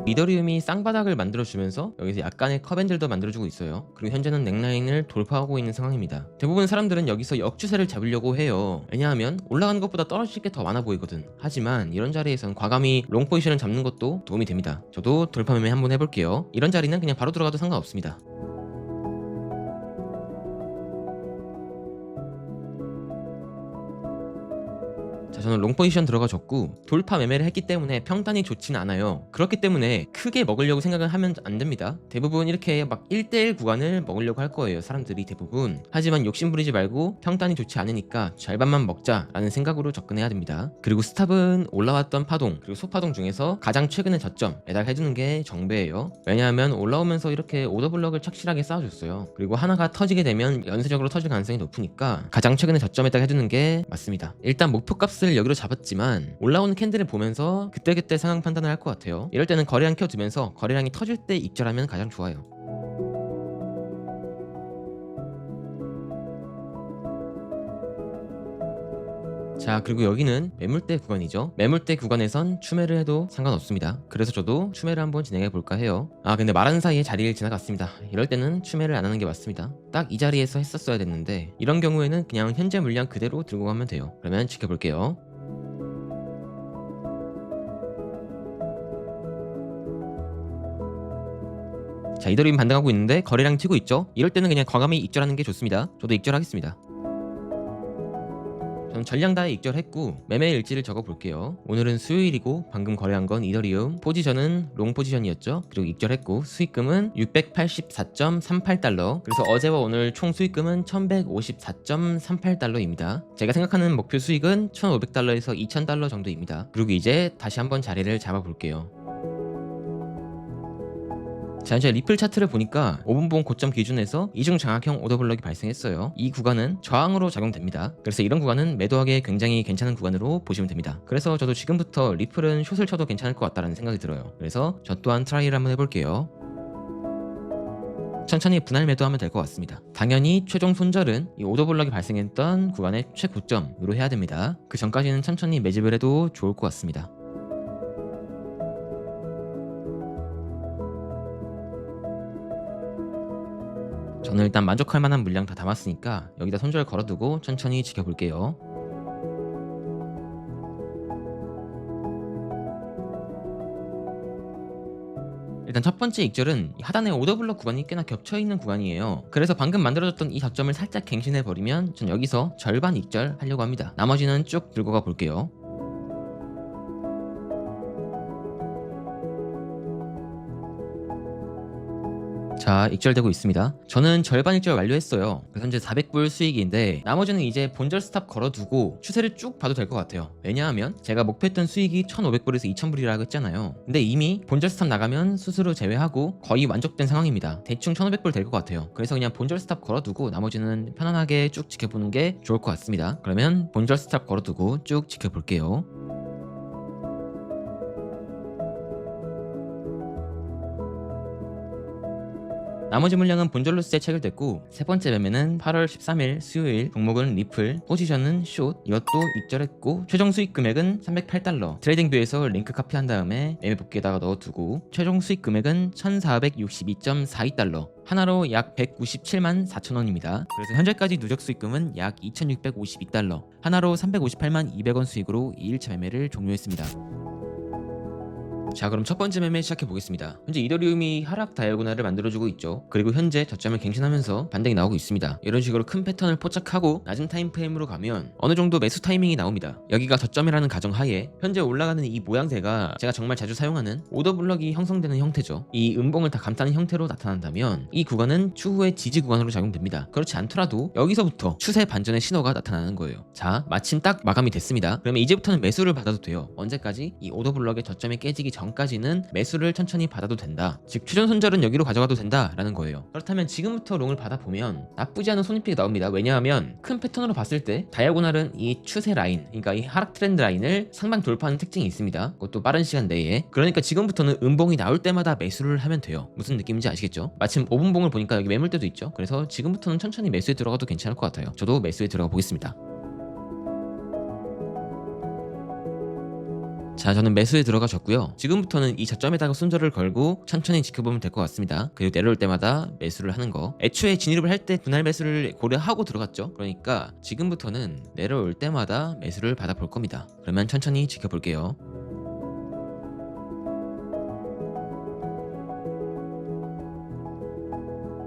이더리움이 쌍바닥을 만들어주면서 여기서 약간의 컵앤들도 만들어주고 있어요. 그리고 현재는 넥라인을 돌파하고 있는 상황입니다. 대부분 사람들은 여기서 역추세를 잡으려고 해요. 왜냐하면 올라가는 것보다 떨어질 게 더 많아 보이거든. 하지만 이런 자리에선 과감히 롱 포지션을 잡는 것도 도움이 됩니다. 저도 돌파 매매 한번 해볼게요. 이런 자리는 그냥 바로 들어가도 상관없습니다. 자, 저는 롱 포지션 들어가줬고 돌파 매매를 했기 때문에 평단이 좋진 않아요. 그렇기 때문에 크게 먹으려고 생각을 하면 안 됩니다. 대부분 이렇게 막 1대1 구간을 먹으려고 할 거예요, 사람들이 대부분. 하지만 욕심 부리지 말고 평단이 좋지 않으니까 절반만 먹자라는 생각으로 접근해야 됩니다. 그리고 스탑은 올라왔던 파동 그리고 소파동 중에서 가장 최근의 저점에다 해두는 게 정배예요. 왜냐하면 올라오면서 이렇게 오더블럭을 착실하게 쌓아줬어요. 그리고 하나가 터지게 되면 연쇄적으로 터질 가능성이 높으니까 가장 최근의 저점에다 해두는 게 맞습니다. 일단 목표값을 여기로 잡았지만 올라오는 캔들을 보면서 그때그때 상황 판단을 할 것 같아요. 이럴 때는 거래량 켜두면서 거래량이 터질 때 익절하면 가장 좋아요. 자, 그리고 여기는 매물대 구간이죠. 매물대 구간에선 추매를 해도 상관없습니다. 그래서 저도 추매를 한번 진행해 볼까 해요. 근데 말하는 사이에 자리를 지나갔습니다. 이럴 때는 추매를 안 하는 게 맞습니다. 딱 이 자리에서 했었어야 됐는데 이런 경우에는 그냥 현재 물량 그대로 들고 가면 돼요. 그러면 지켜볼게요. 자, 이더리움 반등하고 있는데 거래량 튀고 있죠. 이럴 때는 그냥 과감히 익절하는 게 좋습니다. 저도 익절하겠습니다. 저는 전량 다 익절했고 매매 일지를 적어볼게요. 오늘은 수요일이고 방금 거래한 건 이더리움, 포지션은 롱 포지션이었죠. 그리고 익절했고 수익금은 684.38달러. 그래서 어제와 오늘 총 수익금은 1154.38달러입니다. 제가 생각하는 목표 수익은 1500달러에서 2000달러 정도입니다. 그리고 이제 다시 한번 자리를 잡아볼게요. 자, 이제 리플 차트를 보니까 5분봉 고점 기준에서 이중 장악형 오더블럭이 발생했어요. 이 구간은 저항으로 작용됩니다. 그래서 이런 구간은 매도하기에 굉장히 괜찮은 구간으로 보시면 됩니다. 그래서 저도 지금부터 리플은 숏을 쳐도 괜찮을 것 같다는 생각이 들어요. 그래서 저 또한 트라이를 한번 해볼게요. 천천히 분할 매도하면 될 것 같습니다. 당연히 최종 손절은 이 오더블럭이 발생했던 구간의 최고점으로 해야 됩니다. 그 전까지는 천천히 매집을 해도 좋을 것 같습니다. 저는 일단 만족할 만한 물량 다 담았으니까 여기다 손절 걸어두고 천천히 지켜볼게요. 일단 첫 번째 익절은 하단의 오더블럭 구간이 꽤나 겹쳐있는 구간이에요. 그래서 방금 만들어졌던 이 저점을 살짝 갱신해버리면 전 여기서 절반 익절 하려고 합니다. 나머지는 쭉 들고 가 볼게요. 자, 익절되고 있습니다. 저는 절반 익절 완료했어요. 그래서 현재 400불 수익인데 나머지는 이제 본절 스탑 걸어두고 추세를 쭉 봐도 될 것 같아요. 왜냐하면 제가 목표했던 수익이 1500불에서 2000불이라고 했잖아요. 근데 이미 본절 스탑 나가면 수수료 제외하고 거의 완족된 상황입니다. 대충 1500불 될 것 같아요. 그래서 그냥 본절 스탑 걸어두고 나머지는 편안하게 쭉 지켜보는 게 좋을 것 같습니다. 그러면 본절 스탑 걸어두고 쭉 지켜볼게요. 나머지 물량은 본절로 세 체결됐고 세 번째 매매는 8월 13일 수요일, 종목은 리플, 포지션은 숏, 이것도 익절했고 최종 수익 금액은 308달러. 트레이딩 뷰에서 링크 카피한 다음에 매매 복귀에다가 넣어두고 최종 수익 금액은 1462.42달러. 하나로 약 197만 4천원입니다. 그래서 현재까지 누적 수익금은 약 2652달러. 하나로 358만 200원 수익으로 2일차 매매를 종료했습니다. 자, 그럼 첫 번째 매매 시작해 보겠습니다. 현재 이더리움이 하락 다이아고날을 만들어주고 있죠. 그리고 현재 저점을 갱신하면서 반등이 나오고 있습니다. 이런 식으로 큰 패턴을 포착하고 낮은 타임프레임으로 가면 어느 정도 매수 타이밍이 나옵니다. 여기가 저점이라는 가정하에 현재 올라가는 이 모양새가 제가 정말 자주 사용하는 오더블럭이 형성되는 형태죠. 이 음봉을 다 감싸는 형태로 나타난다면 이 구간은 추후의 지지 구간으로 작용됩니다. 그렇지 않더라도 여기서부터 추세 반전의 신호가 나타나는 거예요. 자, 마침 딱 마감이 됐습니다. 그러면 이제부터는 매수를 받아도 돼요. 언제까지? 이 오더블럭의 저점이 깨지기 전까지는 매수를 천천히 받아도 된다. 즉 추전 손절은 여기로 가져가도 된다 라는 거예요. 그렇다면 지금부터 롱을 받아보면 나쁘지 않은 손익비가 나옵니다. 왜냐하면 큰 패턴으로 봤을 때 다이아고날은 이 추세 라인, 그러니까 이 하락 트렌드 라인을 상방 돌파하는 특징이 있습니다. 그것도 빠른 시간 내에. 그러니까 지금부터는 음봉이 나올 때마다 매수를 하면 돼요. 무슨 느낌인지 아시겠죠? 마침 5분봉을 보니까 여기 매물대도 있죠. 그래서 지금부터는 천천히 매수에 들어가도 괜찮을 것 같아요. 저도 매수에 들어가 보겠습니다. 자, 저는 매수에 들어가졌고요. 지금부터는 이 저점에다가 손절을 걸고 천천히 지켜보면 될 것 같습니다. 그리고 내려올 때마다 매수를 하는 거. 애초에 진입을 할 때 분할 매수를 고려하고 들어갔죠. 그러니까 지금부터는 내려올 때마다 매수를 받아볼 겁니다. 그러면 천천히 지켜볼게요.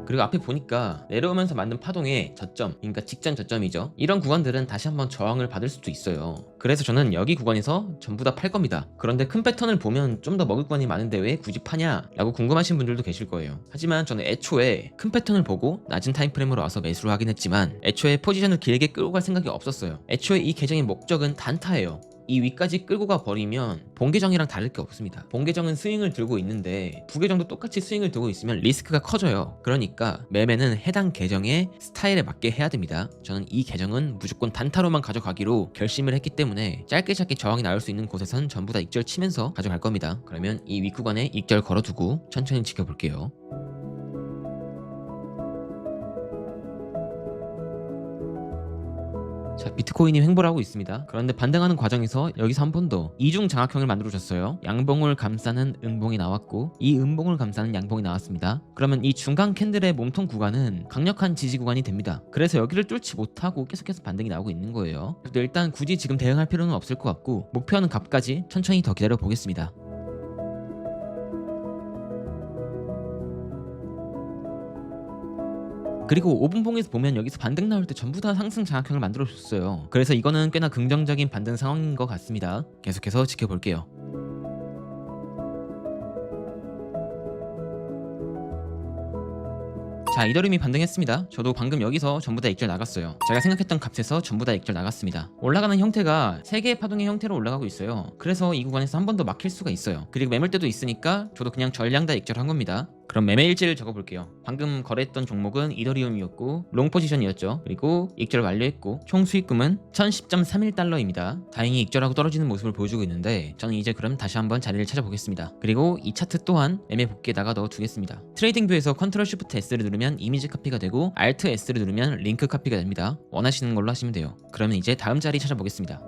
그리고 앞에 보니까 내려오면서 만든 파동의 저점, 그러니까 직전 저점이죠. 이런 구간들은 다시 한번 저항을 받을 수도 있어요. 그래서 저는 여기 구간에서 전부 다 팔 겁니다. 그런데 큰 패턴을 보면 좀 더 먹을 구간이 많은데 왜 굳이 파냐? 라고 궁금하신 분들도 계실 거예요. 하지만 저는 애초에 큰 패턴을 보고 낮은 타임프레임으로 와서 매수를 하긴 했지만 애초에 포지션을 길게 끌고 갈 생각이 없었어요. 애초에 이 계정의 목적은 단타예요. 이 위까지 끌고 가 버리면 본계정이랑 다를 게 없습니다. 본계정은 스윙을 들고 있는데 부계정도 똑같이 스윙을 들고 있으면 리스크가 커져요. 그러니까 매매는 해당 계정의 스타일에 맞게 해야 됩니다. 저는 이 계정은 무조건 단타로만 가져가기로 결심을 했기 때문에 짧게 저항이 나올 수 있는 곳에선 전부 다 익절 치면서 가져갈 겁니다. 그러면 이 윗구간에 익절 걸어두고 천천히 지켜볼게요. 자, 비트코인이 횡보를 하고 있습니다. 그런데 반등하는 과정에서 여기서 한 번 더 이중 장악형을 만들어줬어요. 양봉을 감싸는 음봉이 나왔고 이 음봉을 감싸는 양봉이 나왔습니다. 그러면 이 중간 캔들의 몸통 구간은 강력한 지지 구간이 됩니다. 그래서 여기를 뚫지 못하고 계속해서 반등이 나오고 있는 거예요. 그래도 일단 굳이 지금 대응할 필요는 없을 것 같고 목표하는 값까지 천천히 더 기다려 보겠습니다. 그리고 5분봉에서 보면 여기서 반등 나올 때 전부 다 상승 장악형을 만들어줬어요. 그래서 이거는 꽤나 긍정적인 반등 상황인 것 같습니다. 계속해서 지켜볼게요. 자, 이더리움이 반등했습니다. 저도 방금 여기서 전부 다 익절 나갔어요. 제가 생각했던 값에서 전부 다 익절 나갔습니다. 올라가는 형태가 3개의 파동의 형태로 올라가고 있어요. 그래서 이 구간에서 한 번 더 막힐 수가 있어요. 그리고 매물대도 있으니까 저도 그냥 전량 다 익절한 겁니다. 그럼 매매 일지를 적어볼게요. 방금 거래했던 종목은 이더리움이었고 롱 포지션이었죠. 그리고 익절 완료했고 총 수익금은 1010.31달러입니다. 다행히 익절하고 떨어지는 모습을 보여주고 있는데 저는 이제 그럼 다시 한번 자리를 찾아보겠습니다. 그리고 이 차트 또한 매매 복귀에다가 넣어두겠습니다. 트레이딩 뷰에서 컨트롤 쉬프트 S를 누르면 이미지 카피가 되고 알트 S를 누르면 링크 카피가 됩니다. 원하시는 걸로 하시면 돼요. 그러면 이제 다음 자리 찾아보겠습니다.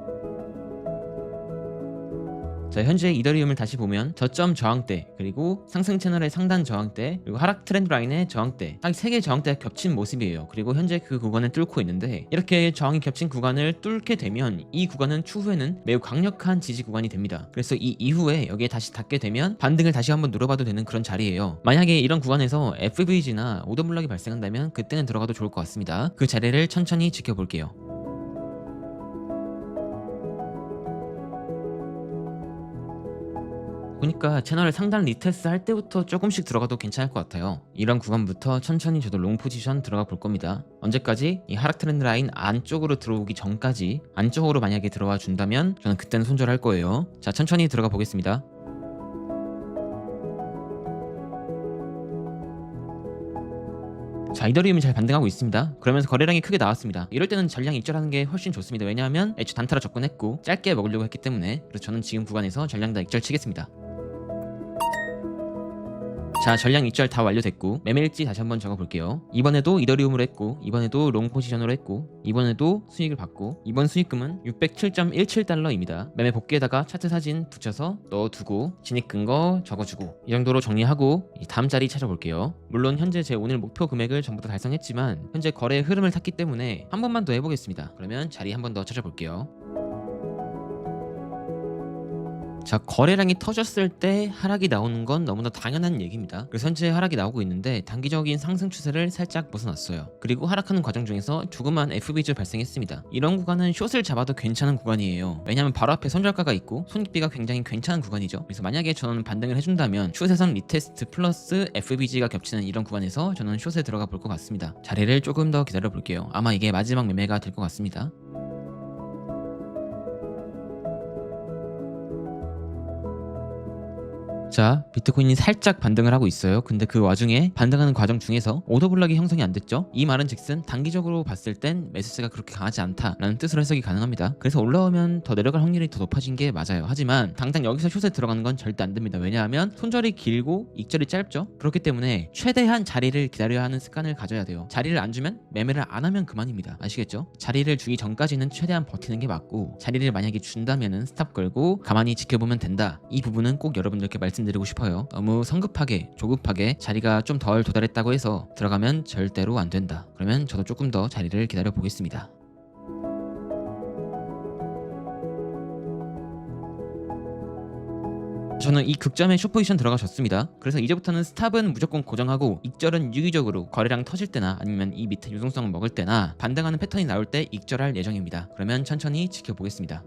자, 현재 이더리움을 다시 보면 저점 저항대, 그리고 상승 채널의 상단 저항대, 그리고 하락 트렌드 라인의 저항대, 딱 3개의 저항대가 겹친 모습이에요. 그리고 현재 그 구간을 뚫고 있는데 이렇게 저항이 겹친 구간을 뚫게 되면 이 구간은 추후에는 매우 강력한 지지 구간이 됩니다. 그래서 이 이후에 여기에 다시 닿게 되면 반등을 다시 한번 누려봐도 되는 그런 자리예요. 만약에 이런 구간에서 FVG나 오더블럭이 발생한다면 그때는 들어가도 좋을 것 같습니다. 그 자리를 천천히 지켜볼게요. 보니까 채널을 상단 리테스트 할 때부터 조금씩 들어가도 괜찮을 것 같아요. 이런 구간부터 천천히 저도 롱 포지션 들어가 볼 겁니다. 언제까지? 이 하락 트렌드 라인 안쪽으로 들어오기 전까지 안쪽으로 만약에 들어와 준다면 저는 그때는 손절할 거예요. 자, 천천히 들어가 보겠습니다. 자, 이더리움이 잘 반등하고 있습니다. 그러면서 거래량이 크게 나왔습니다. 이럴 때는 전량 익절하는 게 훨씬 좋습니다. 왜냐하면 애초 단타로 접근했고 짧게 먹으려고 했기 때문에. 그래서 저는 지금 구간에서 전량 다 익절 치겠습니다. 자, 전량 익절 다 완료됐고 매매일지 다시 한번 적어볼게요. 이번에도 이더리움으로 했고 이번에도 롱 포지션으로 했고 이번에도 수익을 받고 이번 수익금은 607.17달러입니다. 매매 복귀에다가 차트 사진 붙여서 넣어두고 진입 근거 적어주고 이 정도로 정리하고 다음 자리 찾아볼게요. 물론 현재 제 오늘 목표 금액을 전부 다 달성했지만 현재 거래의 흐름을 탔기 때문에 한 번만 더 해보겠습니다. 그러면 자리 한 번 더 찾아볼게요. 자, 거래량이 터졌을 때 하락이 나오는 건 너무나 당연한 얘기입니다. 그래서 현재 하락이 나오고 있는데 단기적인 상승 추세를 살짝 벗어났어요. 그리고 하락하는 과정 중에서 조그만 FVG 발생했습니다. 이런 구간은 숏을 잡아도 괜찮은 구간이에요. 왜냐하면 바로 앞에 손절가가 있고 손익비가 굉장히 괜찮은 구간이죠. 그래서 만약에 저는 반등을 해준다면 숏에선 리테스트 플러스 FVG가 겹치는 이런 구간에서 저는 숏에 들어가 볼 것 같습니다. 자리를 조금 더 기다려 볼게요. 아마 이게 마지막 매매가 될 것 같습니다. 자, 비트코인이 살짝 반등을 하고 있어요. 근데 그 와중에 반등하는 과정 중에서 오더블럭이 형성이 안 됐죠. 이 말은 즉슨 단기적으로 봤을 땐 매수세가 그렇게 강하지 않다라는 뜻으로 해석이 가능합니다. 그래서 올라오면 더 내려갈 확률이 더 높아진 게 맞아요. 하지만 당장 여기서 숏에 들어가는 건 절대 안 됩니다. 왜냐하면 손절이 길고 익절이 짧죠. 그렇기 때문에 최대한 자리를 기다려야 하는 습관을 가져야 돼요. 자리를 안 주면 매매를 안 하면 그만입니다. 아시겠죠? 자리를 주기 전까지는 최대한 버티는 게 맞고, 자리를 만약에 준다면은 스탑 걸고 가만히 지켜보면 된다. 이 부분은 꼭 여러분들께 말씀드리고 싶어요. 너무 성급하게 조급하게 자리가 좀 덜 도달했다고 해서 들어가면 절대로 안 된다. 그러면 저도 조금 더 자리를 기다려 보겠습니다. 저는 이 극점에 숏포지션 들어가셨습니다. 그래서 이제부터는 스탑은 무조건 고정하고 익절은 유기적으로 거래량 터질 때나 아니면 이 밑에 유동성을 먹을 때나 반등하는 패턴이 나올 때 익절할 예정입니다. 그러면 천천히 지켜보겠습니다.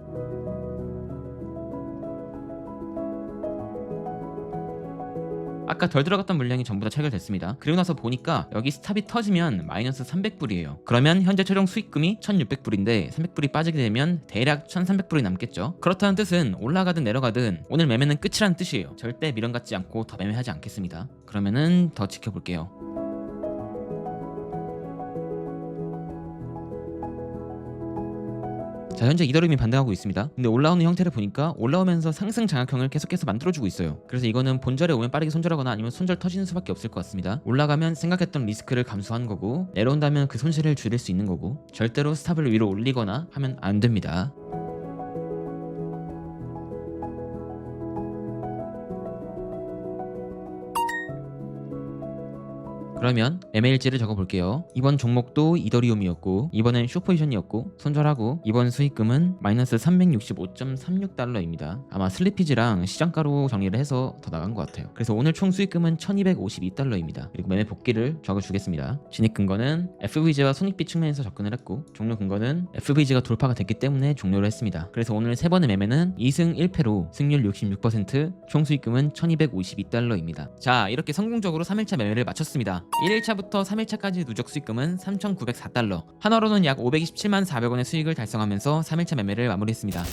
아까 덜 들어갔던 물량이 전부 다 체결됐습니다. 그리고 나서 보니까 여기 스탑이 터지면 마이너스 300불이에요. 그러면 현재 최종 수익금이 1600불인데 300불이 빠지게 되면 대략 1300불이 남겠죠. 그렇다는 뜻은 올라가든 내려가든 오늘 매매는 끝이라는 뜻이에요. 절대 미련 갖지 않고 더 매매하지 않겠습니다. 그러면은 더 지켜볼게요. 자, 현재 이더리움이 반등하고 있습니다. 근데 올라오는 형태를 보니까 올라오면서 상승 장악형을 계속해서 만들어주고 있어요. 그래서 이거는 본절에 오면 빠르게 손절하거나 아니면 손절 터지는 수밖에 없을 것 같습니다. 올라가면 생각했던 리스크를 감수한 거고, 내려온다면 그 손실을 줄일 수 있는 거고, 절대로 스탑을 위로 올리거나 하면 안 됩니다. 그러면 매매일지를 적어볼게요. 이번 종목도 이더리움이었고, 이번엔 숏포지션이었고, 손절하고, 이번 수익금은 마이너스 365.36달러입니다. 아마 슬리피지랑 시장가로 정리를 해서 더 나간 것 같아요. 그래서 오늘 총 수익금은 1252달러입니다. 그리고 매매 복귀를 적어주겠습니다. 진입 근거는 FVG와 손익비 측면에서 접근을 했고, 종료 근거는 FVG가 돌파가 됐기 때문에 종료를 했습니다. 그래서 오늘 세 번의 매매는 2승 1패로 승률 66%, 총 수익금은 1252달러입니다. 자, 이렇게 성공적으로 3일차 매매를 마쳤습니다. 1일차부터 3일차까지 누적 수익금은 3,904달러, 한화로는 약 527만 400원의 수익을 달성하면서 3일차 매매를 마무리했습니다.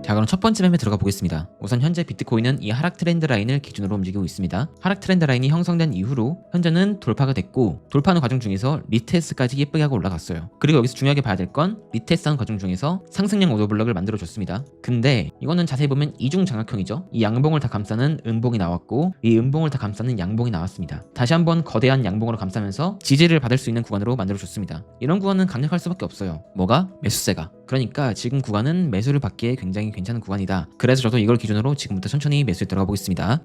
자, 그럼 첫 번째 매매 들어가 보겠습니다. 우선 현재 비트코인은 이 하락 트렌드 라인을 기준으로 움직이고 있습니다. 하락 트렌드 라인이 형성된 이후로 현재는 돌파가 됐고, 돌파하는 과정 중에서 리테스트까지 예쁘게 하고 올라갔어요. 그리고 여기서 중요하게 봐야 될 건 리테스트하는 과정 중에서 상승형 오더블럭을 만들어줬습니다. 근데 이거는 자세히 보면 이중 장악형이죠. 이 양봉을 다 감싸는 음봉이 나왔고, 이 음봉을 다 감싸는 양봉이 나왔습니다. 다시 한번 거대한 양봉으로 감싸면서 지지를 받을 수 있는 구간으로 만들어줬습니다. 이런 구간은 강력할 수밖에 없어요. 뭐가? 매수세가. 그러니까 지금 구간은 매수를 받기에 굉장히 괜찮은 구간이다. 그래서 저도 이걸 기준으로 지금부터 천천히 매수에 들어가 보겠습니다.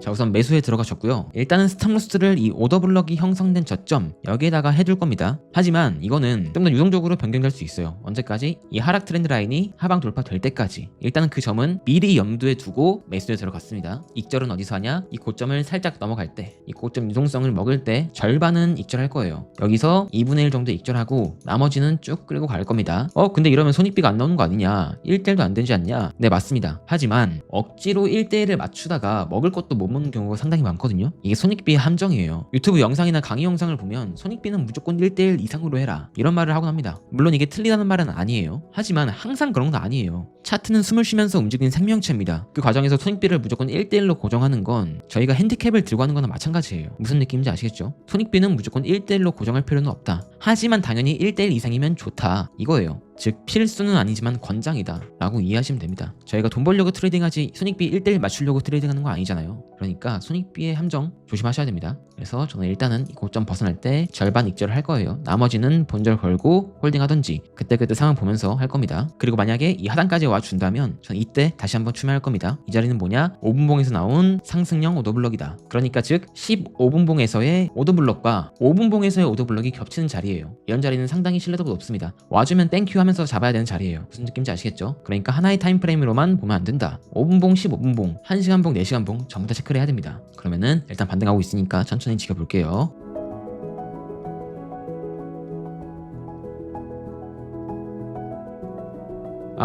자, 우선 매수에 들어가셨고요. 일단은 스탑로스를 이 오더블럭이 형성된 저점 여기에다가 해둘 겁니다. 하지만 이거는 좀 더 유동적으로 변경될 수 있어요. 언제까지? 이 하락 트렌드 라인이 하방 돌파될 때까지. 일단은 그 점은 미리 염두에 두고 매수에 들어갔습니다. 익절은 어디서 하냐? 이 고점을 살짝 넘어갈 때, 이 고점 유동성을 먹을 때 절반은 익절할 거예요. 여기서 2분의 1 정도 익절하고 나머지는 쭉 끌고 갈 겁니다. 근데 이러면 손익비가 안 나오는 거 아니냐? 1대1도 안 되지 않냐? 네, 맞습니다. 하지만 억지로 1대1을 맞추다가 먹을 것도 못 먹는 경우가 상당히 많거든요. 이게 손익비의 함정이에요. 유튜브 영상이나 강의 영상을 보면 손익비는 무조건 1대1 이상으로 해라, 이런 말을 하곤 합니다. 물론 이게 틀리다는 말은 아니에요. 하지만 항상 그런 건 아니에요. 차트는 숨을 쉬면서 움직이는 생명체입니다. 그 과정에서 손익비를 무조건 1대1로 고정하는 건 저희가 핸디캡을 들고 하는 거나 마찬가지예요. 무슨 느낌인지 아시겠죠? 손익비는 무조건 1대1로 고정할 필요는 없다. 하지만 당연히 1대1 이상이면 좋다, 이거예요. 즉 필수는 아니지만 권장이다 라고 이해하시면 됩니다. 저희가 돈 벌려고 트레이딩하지 손익비 1대1 맞추려고 트레이딩하는 거 아니잖아요. 그러니까 손익비의 함정 조심하셔야 됩니다. 그래서 저는 일단은 이 고점 벗어날 때 절반 익절을 할 거예요. 나머지는 본절 걸고 홀딩 하던지 그때그때 상황 보면서 할 겁니다. 그리고 만약에 이 하단까지 와준다면 저는 이때 다시 한번 추매할 겁니다. 이 자리는 뭐냐? 5분봉에서 나온 상승형 오더블럭이다. 그러니까 즉 15분봉에서의 오더블럭과 5분봉에서의 오더블럭이 겹치는 자리예요. 이런 자리는 상당히 신뢰도가 높습니다. 와주면 땡큐 하면서 잡아야 되는 자리예요. 무슨 느낌인지 아시겠죠? 그러니까 하나의 타임프레임으로만 보면 안 된다. 5분봉, 15분봉, 1시간봉, 4시간봉 전부 다 체크를 해야 됩니다. 그러면은 일단 반등하고 있으니까 천천히 지켜볼게요.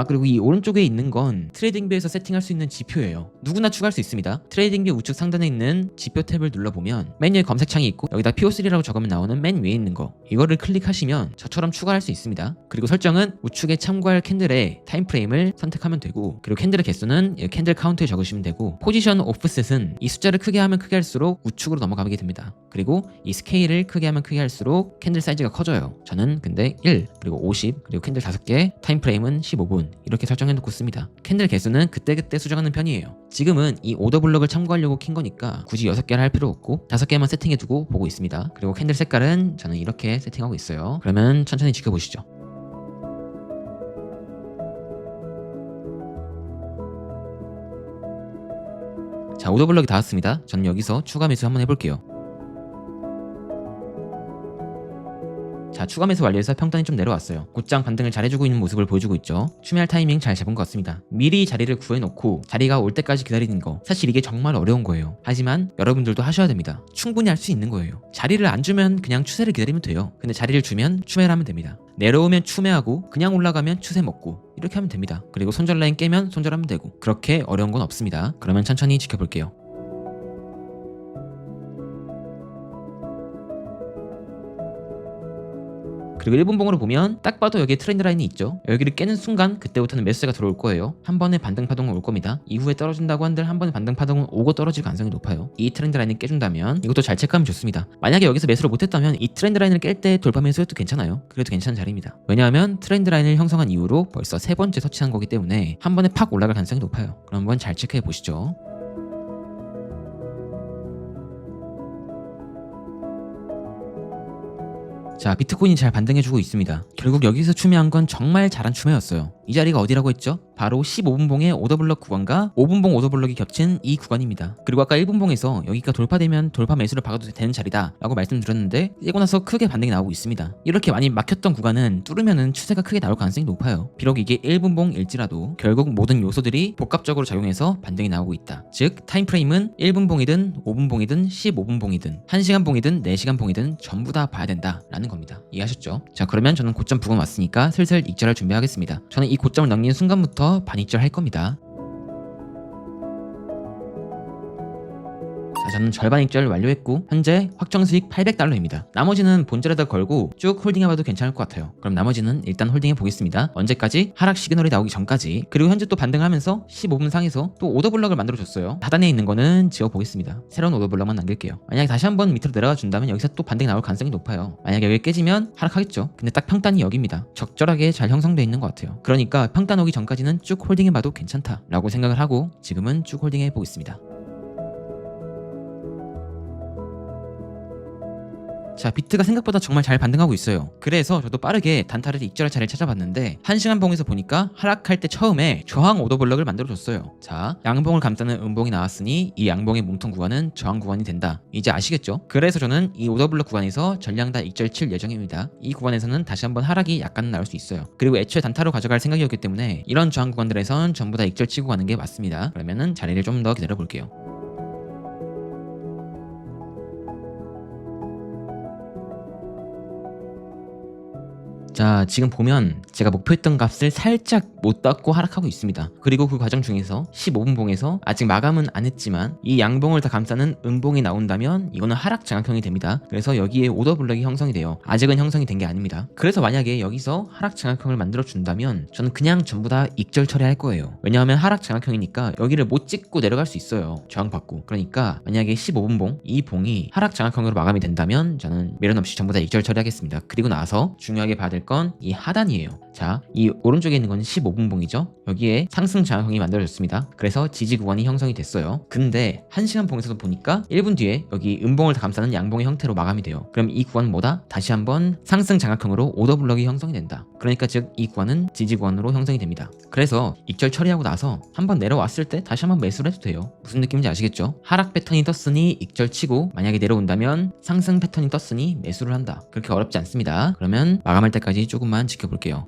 그리고 이 오른쪽에 있는 건 트레이딩뷰에서 세팅할 수 있는 지표예요. 누구나 추가할 수 있습니다. 트레이딩뷰 우측 상단에 있는 지표 탭을 눌러보면 맨 위에 검색창이 있고 여기다 PO3라고 적으면 나오는 맨 위에 있는 거, 이거를 클릭하시면 저처럼 추가할 수 있습니다. 그리고 설정은 우측에 참고할 캔들의 타임프레임을 선택하면 되고, 그리고 캔들의 개수는 캔들 카운트에 적으시면 되고, 포지션 오프셋은 이 숫자를 크게 하면 크게 할수록 우측으로 넘어가게 됩니다. 그리고 이 스케일을 크게 하면 크게 할수록 캔들 사이즈가 커져요. 저는 근데 1, 그리고 50, 그리고 캔들 5개, 타임프레임은 15분 이렇게 설정해놓고 씁니다. 캔들 개수는 그때그때 수정하는 편이에요. 지금은 이 오더블럭을 참고하려고 킨 거니까 굳이 6개를 할 필요 없고 5개만 세팅해두고 보고 있습니다. 그리고 캔들 색깔은 저는 이렇게 세팅하고 있어요. 그러면 천천히 지켜보시죠. 자, 오더블럭이 닿았습니다. 저는 여기서 추가 매수 한번 해볼게요. 자, 추가 매수 완료해서 평단이 좀 내려왔어요. 곧장 반등을 잘해주고 있는 모습을 보여주고 있죠. 추매할 타이밍 잘 잡은 것 같습니다. 미리 자리를 구해놓고 자리가 올 때까지 기다리는 거, 사실 이게 정말 어려운 거예요. 하지만 여러분들도 하셔야 됩니다. 충분히 할 수 있는 거예요. 자리를 안 주면 그냥 추세를 기다리면 돼요. 근데 자리를 주면 추매를 하면 됩니다. 내려오면 추매하고 그냥 올라가면 추세 먹고 이렇게 하면 됩니다. 그리고 손절 라인 깨면 손절하면 되고, 그렇게 어려운 건 없습니다. 그러면 천천히 지켜볼게요. 그리고 1분봉으로 보면 딱 봐도 여기에 트렌드 라인이 있죠. 여기를 깨는 순간 그때부터는 매수세가 들어올 거예요. 한 번에 반등 파동은 올 겁니다. 이후에 떨어진다고 한들 한 번에 반등 파동은 오고 떨어질 가능성이 높아요. 이 트렌드 라인을 깨준다면 이것도 잘 체크하면 좋습니다. 만약에 여기서 매수를 못했다면 이 트렌드 라인을 깰 때 돌파 매수해도 괜찮아요. 그래도 괜찮은 자리입니다. 왜냐하면 트렌드 라인을 형성한 이후로 벌써 3번째 터치한 거기 때문에 한 번에 팍 올라갈 가능성이 높아요. 그럼 한번 잘 체크해 보시죠. 자, 비트코인이 잘 반등해주고 있습니다. 결국 여기서 추매한 건 정말 잘한 추매였어요. 이 자리가 어디라고 했죠? 바로 15분봉의 오더블럭 구간과 5분봉 오더블럭이 겹친 이 구간입니다. 그리고 아까 1분봉에서 여기가 돌파되면 돌파 매수를 박아도 되는 자리다 라고 말씀드렸는데, 깨고 나서 크게 반등이 나오고 있습니다. 이렇게 많이 막혔던 구간은 뚫으면은 추세가 크게 나올 가능성이 높아요. 비록 이게 1분봉일지라도 결국 모든 요소들이 복합적으로 작용해서 반등이 나오고 있다. 즉 타임프레임은 1분봉이든 5분봉이든 15분봉이든 1시간봉이든 4시간봉이든 전부 다 봐야 된다 라는 겁니다. 이해하셨죠? 자, 그러면 저는 고점 부근 왔으니까 슬슬 익절할 준비하겠습니다. 저는 이 고점을 넘기는 순간부터 반익절 할 겁니다. 자, 저는 절반 익절 완료했고 현재 확정 수익 $800입니다. 나머지는 본절에다 걸고 쭉 홀딩해봐도 괜찮을 것 같아요. 그럼 나머지는 일단 홀딩해 보겠습니다. 언제까지? 하락 시그널이 나오기 전까지. 그리고 현재 또 반등하면서 15분 상에서 또 오더블럭을 만들어줬어요. 하단에 있는 거는 지워보겠습니다. 새로운 오더블럭만 남길게요. 만약에 다시 한번 밑으로 내려가 준다면 여기서 또 반등이 나올 가능성이 높아요. 만약에 여기 깨지면 하락하겠죠. 근데 딱 평단이 여기입니다. 적절하게 잘 형성되어 있는 것 같아요. 그러니까 평단 오기 전까지는 쭉 홀딩해봐도 괜찮다라고 생각을 하고 지금은 쭉 홀딩해 보겠습니다. 자, 비트가 생각보다 정말 잘 반등하고 있어요. 그래서 저도 빠르게 단타를 익절할 자리를 찾아봤는데 1시간봉에서 보니까 하락할 때 처음에 저항 오더블럭을 만들어줬어요. 자, 양봉을 감싸는 음봉이 나왔으니 이 양봉의 뭉텅 구간은 저항 구간이 된다. 이제 아시겠죠? 그래서 저는 이 오더블럭 구간에서 전량다 익절 칠 예정입니다. 이 구간에서는 다시 한번 하락이 약간 나올 수 있어요. 그리고 애초에 단타로 가져갈 생각이었기 때문에 이런 저항 구간들에선 전부 다 익절 치고 가는 게 맞습니다. 그러면은 자리를 좀 더 기다려 볼게요. 자, 지금 보면 제가 목표했던 값을 살짝 못 닫고 하락하고 있습니다. 그리고 그 과정 중에서 15분봉에서 아직 마감은 안 했지만 이 양봉을 다 감싸는 음봉이 나온다면 이거는 하락 장악형이 됩니다. 그래서 여기에 오더블럭이 형성이 돼요. 아직은 형성이 된 게 아닙니다. 그래서 만약에 여기서 하락 장악형을 만들어 준다면 저는 그냥 전부 다 익절 처리할 거예요. 왜냐하면 하락 장악형이니까 여기를 못 찍고 내려갈 수 있어요. 저항받고. 그러니까 만약에 15분봉 이 봉이 하락 장악형으로 마감이 된다면 저는 미련 없이 전부 다 익절 처리하겠습니다. 그리고 나서 중요하게 봐야 될 건 이 하단이에요. 자, 이 오른쪽에 있는 건 15분봉이죠. 여기에 상승 장악형이 만들어졌습니다. 그래서 지지 구간이 형성이 됐어요. 근데 1시간 봉에서도 보니까 1분 뒤에 여기 음봉을 다 감싸는 양봉의 형태로 마감이 돼요. 그럼 이 구간은 뭐다? 다시 한번 상승 장악형으로 오더 블럭이 형성이 된다. 그러니까 즉 이 구간은 지지 구간으로 형성이 됩니다. 그래서 익절 처리하고 나서 한번 내려왔을 때 다시 한번 매수를 해도 돼요. 무슨 느낌인지 아시겠죠? 하락 패턴이 떴으니 익절 치고 만약에 내려온다면 상승 패턴이 떴으니 매수를 한다. 그렇게 어렵지 않습니다. 그러면 마감할 때까지 조금만 지켜볼게요.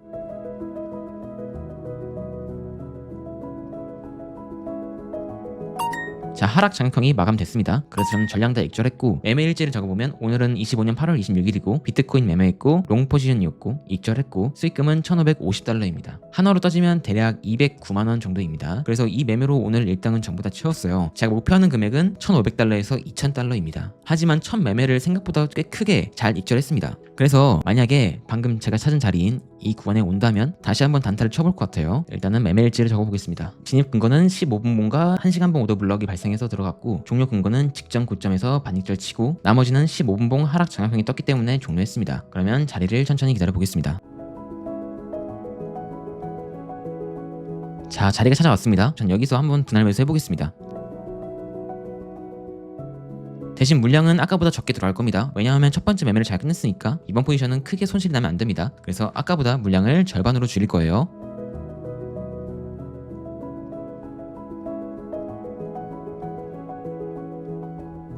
자, 하락 장악형이 마감됐습니다. 그래서 저는 전량 다 익절했고 매매 일지를 적어보면 오늘은 25년 8월 26일이고 비트코인 매매했고 롱 포지션이었고 익절했고 수익금은 1,550달러입니다. 한화로 따지면 대략 209만원 정도입니다. 그래서 이 매매로 오늘 일당은 전부 다 채웠어요. 제가 목표하는 금액은 1,500달러에서 2,000달러입니다. 하지만 첫 매매를 생각보다 꽤 크게 잘 익절했습니다. 그래서 만약에 방금 제가 찾은 자리인 이 구간에 온다면 다시 한번 단타를 쳐볼 것 같아요. 일단은 매매 일지를 적어보겠습니다. 진입 근거는 15분봉과 1시간봉 오더 블럭이 발생해서 들어갔고 종료 근거는 직전 고점에서 반익절 치고 나머지는 15분봉 하락 장악형이 떴기 때문에 종료했습니다. 그러면 자리를 천천히 기다려 보겠습니다. 자, 자리가 찾아왔습니다. 전 여기서 한번 분할 매수 해보겠습니다. 대신 물량은 아까보다 적게 들어갈 겁니다. 왜냐하면 첫 번째 매매를 잘 끝냈으니까 이번 포지션은 크게 손실이 나면 안 됩니다. 그래서 아까보다 물량을 절반으로 줄일 거예요.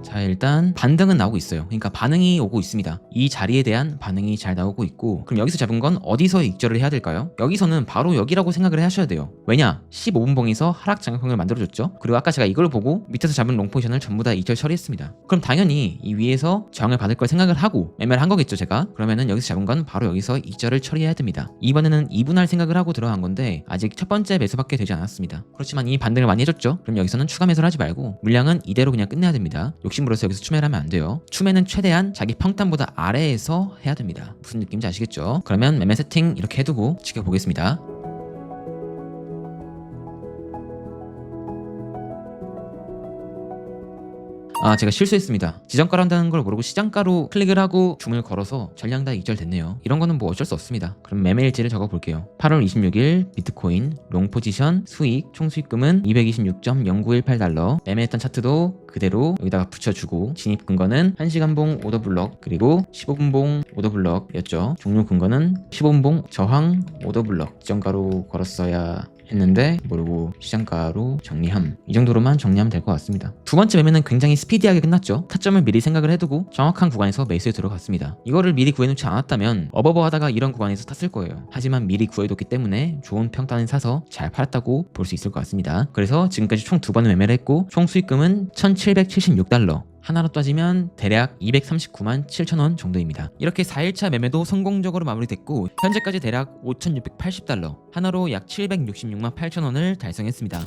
자, 일단 반등은 나오고 있어요. 그러니까 반응이 오고 있습니다. 이 자리에 대한 반응이 잘 나오고 있고 그럼 여기서 잡은 건 어디서 익절을 해야 될까요? 여기서는 바로 여기라고 생각을 하셔야 돼요. 왜냐? 15분봉에서 하락 장악형을 만들어줬죠. 그리고 아까 제가 이걸 보고 밑에서 잡은 롱 포지션을 전부 다 익절 처리했습니다. 그럼 당연히 이 위에서 저항을 받을 걸 생각을 하고 매매를 한 거겠죠, 제가? 그러면은 여기서 잡은 건 바로 여기서 익절을 처리해야 됩니다. 이번에는 2분할 생각을 하고 들어간 건데 아직 첫 번째 매수밖에 되지 않았습니다. 그렇지만 이 반등을 많이 해줬죠. 그럼 여기서는 추가 매수를 하지 말고 물량은 이대로 그냥 끝내야 됩니다. 욕심부려서 여기서 추매를 하면 안 돼요. 추매는 최대한 자기 평단보다 아래에서 해야 됩니다. 무슨 느낌인지 아시겠죠? 그러면 매매 세팅 이렇게 해두고 지켜보겠습니다. 아, 제가 실수했습니다. 지정가로 한다는 걸 모르고 시장가로 클릭을 하고 주문을 걸어서 전량 다 익절됐네요. 이런 거는 뭐 어쩔 수 없습니다. 그럼 매매 일지를 적어볼게요. 8월 26일 비트코인 롱 포지션 수익 총 수익금은 226.0918달러. 매매했던 차트도 그대로 여기다가 붙여주고 진입 근거는 1시간봉 오더 블럭 그리고 15분봉 오더 블럭이었죠. 종료 근거는 15분봉 저항 오더 블럭. 지정가로 걸었어야 했는데 모르고 시장가로 정리함. 이 정도로만 정리하면 될 것 같습니다. 두 번째 매매는 굉장히 스피디하게 끝났죠. 타점을 미리 생각을 해두고 정확한 구간에서 매수에 들어갔습니다. 이거를 미리 구해놓지 않았다면 어버버 하다가 이런 구간에서 탔을 거예요. 하지만 미리 구해뒀기 때문에 좋은 평단을 사서 잘 팔았다고 볼 수 있을 것 같습니다. 그래서 지금까지 총 두 번의 매매를 했고 총 수익금은 1,776달러. 하나로 따지면 대략 239만 7천원 정도입니다. 이렇게 4일차 매매도 성공적으로 마무리됐고 현재까지 대략 5,680달러, 하나로 약 766만 8천원을 달성했습니다.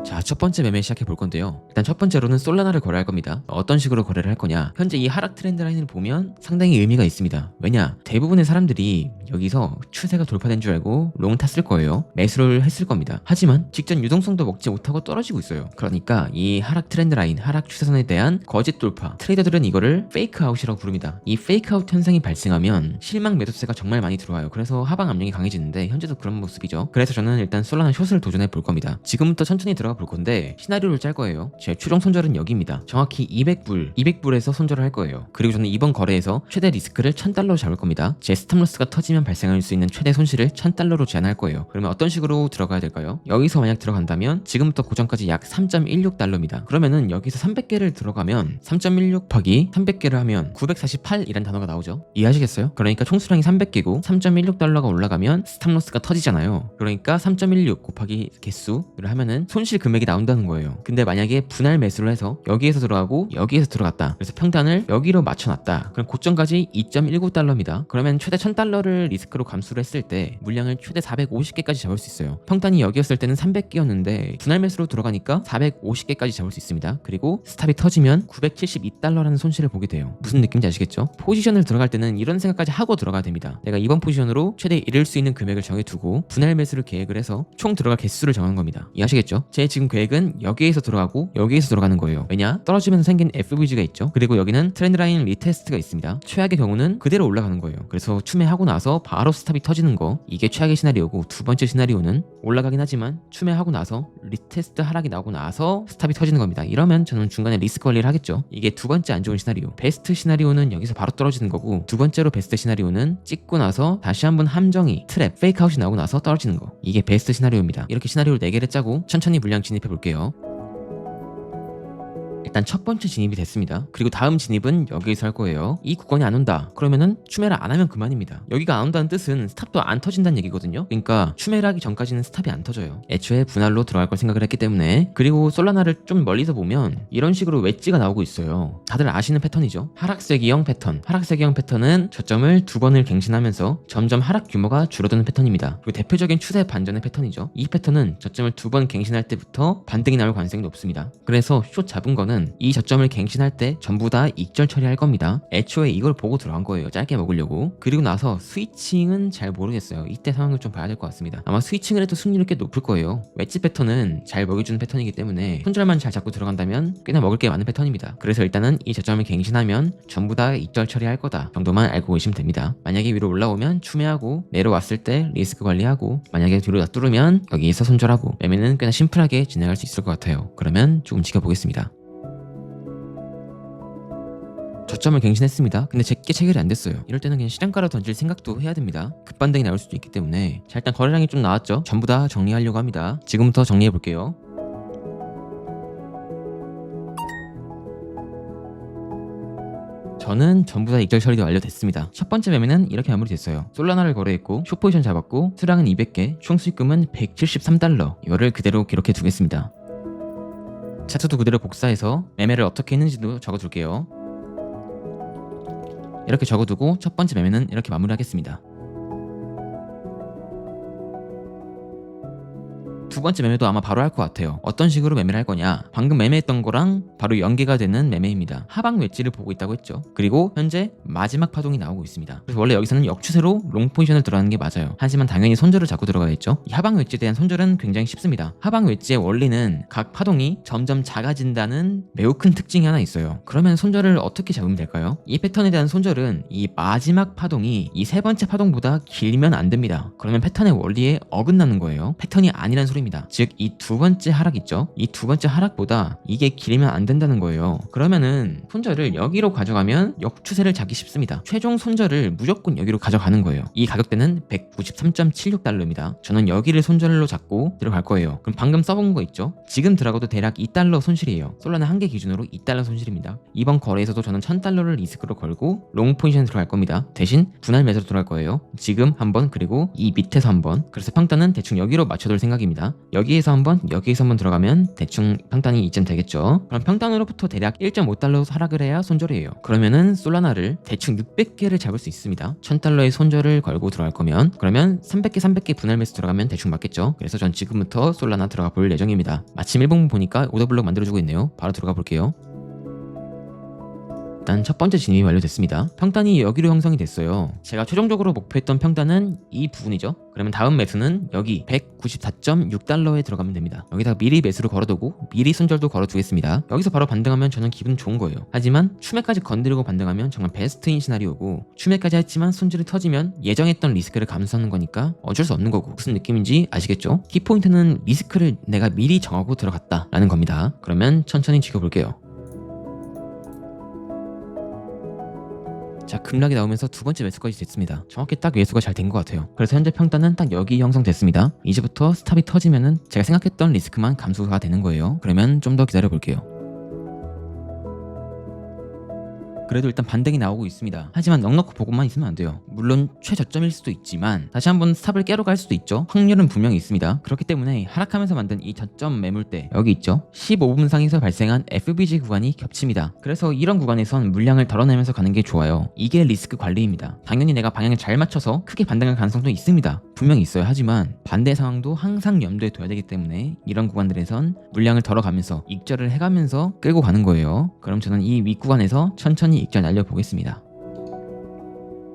자, 첫 번째 매매 시작해 볼 건데요. 일단 첫 번째로는 솔라나를 거래할 겁니다. 어떤 식으로 거래를 할 거냐? 현재 이 하락 트렌드 라인을 보면 상당히 의미가 있습니다. 왜냐? 대부분의 사람들이 여기서 추세가 돌파된 줄 알고 롱 탔을 거예요. 매수를 했을 겁니다. 하지만 직전 유동성도 먹지 못하고 떨어지고 있어요. 그러니까 이 하락 트렌드 라인, 하락 추세선에 대한 거짓 돌파, 트레이더들은 이거를 페이크 아웃이라고 부릅니다. 이 페이크 아웃 현상이 발생하면 실망 매도세가 정말 많이 들어와요. 그래서 하방 압력이 강해지는데 현재도 그런 모습이죠. 그래서 저는 일단 솔라나 숏을 도전해 볼 겁니다. 지금부터 천천히 들어가 볼 건데 시나리오를 짤 거예요. 제 최종 손절은 여기입니다. 정확히 200불에서 손절을 할 거예요. 그리고 저는 이번 거래에서 최대 리스크를 1,000달러 잡을 겁니다. 제 스탑로스가 터지면 발생할 수 있는 최대 손실을 1,000달러로 제한할 거예요. 그러면 어떤 식으로 들어가야 될까요? 여기서 만약 들어간다면 지금부터 고점까지 약 3.16달러입니다. 그러면은 여기서 300개를 들어가면 3.16 곱하기 300개를 하면 948이란 단어가 나오죠. 이해하시겠어요? 그러니까 총수량이 300개고 3.16달러가 올라가면 스탑로스가 터지잖아요. 그러니까 3.16 곱하기 개수를 하면은 손실 금액이 나온다는 거예요. 근데 만약에 분할 매수를 해서 여기에서 들어가고 여기에서 들어갔다. 그래서 평단을 여기로 맞춰놨다. 그럼 고점까지 2.19달러입니다. 그러면 최대 1,000달러를 개를 리스크로 감수를 했을 때 물량을 최대 450개까지 잡을 수 있어요. 평단이 여기였을 때는 300개였는데 분할 매수로 들어가니까 450개까지 잡을 수 있습니다. 그리고 스탑이 터지면 972달러라는 손실을 보게 돼요. 무슨 느낌인지 아시겠죠? 포지션을 들어갈 때는 이런 생각까지 하고 들어가야 됩니다. 내가 이번 포지션으로 최대 잃을 수 있는 금액을 정해두고 분할 매수를 계획을 해서 총 들어갈 개수를 정한 겁니다. 이해하시겠죠? 제 지금 계획은 여기에서 들어가고 여기에서 들어가는 거예요. 왜냐? 떨어지면서 생긴 FVG가 있죠. 그리고 여기는 트렌드 라인 리테스트가 있습니다. 최악의 경우는 그대로 올라가는 거예요. 그래서 추매하고 나서 바로 스탑이 터지는 거, 이게 최악의 시나리오고, 두 번째 시나리오는 올라가긴 하지만 추매하고 나서 리테스트 하락이 나오고 나서 스탑이 터지는 겁니다. 이러면 저는 중간에 리스크 관리를 하겠죠. 이게 두 번째 안 좋은 시나리오. 베스트 시나리오는 여기서 바로 떨어지는 거고, 두 번째로 베스트 시나리오는 찍고 나서 다시 한번 함정이 트랩 페이크아웃이 나오고 나서 떨어지는 거, 이게 베스트 시나리오입니다. 이렇게 시나리오를 4개를 짜고 천천히 물량 진입해 볼게요. 일단 첫 번째 진입이 됐습니다. 그리고 다음 진입은 여기에서 할 거예요. 이 구간이 안 온다 그러면은 추매를 안 하면 그만입니다. 여기가 안 온다는 뜻은 스탑도 안 터진다는 얘기거든요. 그러니까 추매를 하기 전까지는 스탑이 안 터져요. 애초에 분할로 들어갈 걸 생각을 했기 때문에. 그리고 솔라나를 좀 멀리서 보면 이런 식으로 웨지가 나오고 있어요. 다들 아시는 패턴이죠. 하락세기형 패턴. 하락세기형 패턴은 저점을 2번을 갱신하면서 점점 하락 규모가 줄어드는 패턴입니다. 그리고 대표적인 추세 반전의 패턴이죠. 이 패턴은 저점을 2번 갱신할 때부터 반등이 나올 가능성이 높습니다. 그래서 숏 잡은 거는 이 저점을 갱신할 때 전부 다 익절 처리할 겁니다. 애초에 이걸 보고 들어간 거예요. 짧게 먹으려고. 그리고 나서 스위칭은 잘 모르겠어요. 이때 상황을 좀 봐야 될 것 같습니다. 아마 스위칭을 해도 승률이 꽤 높을 거예요. 웨지 패턴은 잘 먹여주는 패턴이기 때문에 손절만 잘 잡고 들어간다면 꽤나 먹을 게 많은 패턴입니다. 그래서 일단은 이 저점을 갱신하면 전부 다 익절 처리할 거다 정도만 알고 계시면 됩니다. 만약에 위로 올라오면 추매하고, 내려왔을 때 리스크 관리하고, 만약에 뒤로 다 뚫으면 여기에서 손절하고, 매매는 꽤나 심플하게 진행할 수 있을 것 같아요. 그러면 조금 지켜보겠습니다. 저점을 갱신했습니다. 근데 제게 체결이 안 됐어요. 이럴 때는 그냥 시장가로 던질 생각도 해야 됩니다. 급반등이 나올 수도 있기 때문에. 자, 일단 거래량이 좀 나왔죠. 전부 다 정리하려고 합니다. 지금부터 정리해 볼게요. 저는 전부 다 익절 처리도 완료됐습니다. 첫 번째 매매는 이렇게 마무리됐어요. 솔라나를 거래했고 숏포지션 잡았고 수량은 200개, 총 수익금은 173달러. 이거를 그대로 기록해 두겠습니다. 차트도 그대로 복사해서 매매를 어떻게 했는지도 적어둘게요. 이렇게 적어두고 첫 번째 매매는 이렇게 마무리하겠습니다. 두 번째 매매도 아마 바로 할 것 같아요. 어떤 식으로 매매를 할 거냐, 방금 매매했던 거랑 바로 연계가 되는 매매입니다. 하방 웨지를 보고 있다고 했죠. 그리고 현재 마지막 파동이 나오고 있습니다. 그래서 원래 여기서는 역추세로 롱 포지션을 들어가는 게 맞아요. 하지만 당연히 손절을 잡고 들어가야겠죠. 이 하방 웨지에 대한 손절은 굉장히 쉽습니다. 하방 웨지의 원리는 각 파동이 점점 작아진다는 매우 큰 특징이 하나 있어요. 그러면 손절을 어떻게 잡으면 될까요? 이 패턴에 대한 손절은 이 마지막 파동이 이 세 번째 파동보다 길면 안 됩니다. 그러면 패턴의 원리에 어긋나는 거예요. 패턴이 아니란 소리입니다. 즉 이 두 번째 하락 있죠? 이 두 번째 하락보다 이게 길면 안 된다는 거예요. 그러면은 손절을 여기로 가져가면 역추세를 잡기 쉽습니다. 최종 손절을 무조건 여기로 가져가는 거예요. 이 가격대는 193.76달러입니다. 저는 여기를 손절로 잡고 들어갈 거예요. 그럼 방금 써본 거 있죠? 지금 들어가도 대략 2달러 손실이에요. 솔라나 한 개 기준으로 2달러 손실입니다. 이번 거래에서도 저는 1000달러를 리스크로 걸고 롱 포지션에 들어갈 겁니다. 대신 분할 매수로 들어갈 거예요. 지금 한번, 그리고 이 밑에서 한번. 그래서 평단은 대충 여기로 맞춰둘 생각입니다. 여기에서 한번, 여기에서 한번 들어가면 대충 평단이 이쯤 되겠죠. 그럼 평단으로부터 대략 1.5달러 하락을 해야 손절이에요. 그러면은 솔라나를 대충 600개를 잡을 수 있습니다. 1000달러의 손절을 걸고 들어갈 거면, 그러면 300개 분할 매수 들어가면 대충 맞겠죠. 그래서 전 지금부터 솔라나 들어가 볼 예정입니다. 마침 1분 보니까 오더블록 만들어주고 있네요. 바로 들어가 볼게요. 일단 첫 번째 진입이 완료됐습니다. 평단이 여기로 형성이 됐어요. 제가 최종적으로 목표했던 평단은 이 부분이죠. 그러면 다음 매수는 여기 194.6달러에 들어가면 됩니다. 여기다가 미리 매수를 걸어두고 미리 손절도 걸어두겠습니다. 여기서 바로 반등하면 저는 기분 좋은 거예요. 하지만 추매까지 건드리고 반등하면 정말 베스트인 시나리오고, 추매까지 했지만 손질이 터지면 예정했던 리스크를 감수하는 거니까 어쩔 수 없는 거고, 무슨 느낌인지 아시겠죠? 키포인트는 리스크를 내가 미리 정하고 들어갔다 라는 겁니다. 그러면 천천히 지켜볼게요. 자, 급락이 나오면서 두 번째 매수까지 됐습니다. 정확히 딱 매수가 잘 된 것 같아요. 그래서 현재 평단은 딱 여기 형성됐습니다. 이제부터 스탑이 터지면은 제가 생각했던 리스크만 감소가 되는 거예요. 그러면 좀 더 기다려 볼게요. 그래도 일단 반등이 나오고 있습니다. 하지만 넉넉히 보고만 있으면 안 돼요. 물론 최저점일 수도 있지만 다시 한번 스탑을 깨러 갈 수도 있죠. 확률은 분명히 있습니다. 그렇기 때문에 하락하면서 만든 이 저점 매물대 여기 있죠. 15분 상에서 발생한 FBG 구간이 겹칩니다. 그래서 이런 구간에선 물량을 덜어내면서 가는 게 좋아요. 이게 리스크 관리입니다. 당연히 내가 방향을 잘 맞춰서 크게 반등할 가능성도 있습니다. 분명히 있어요. 하지만 반대 상황도 항상 염두에 둬야 되기 때문에 이런 구간들에선 물량을 덜어가면서 익절을 해가면서 끌고 가는 거예요. 그럼 저는 이 윗구간에서 천천히 익절 날려보겠습니다.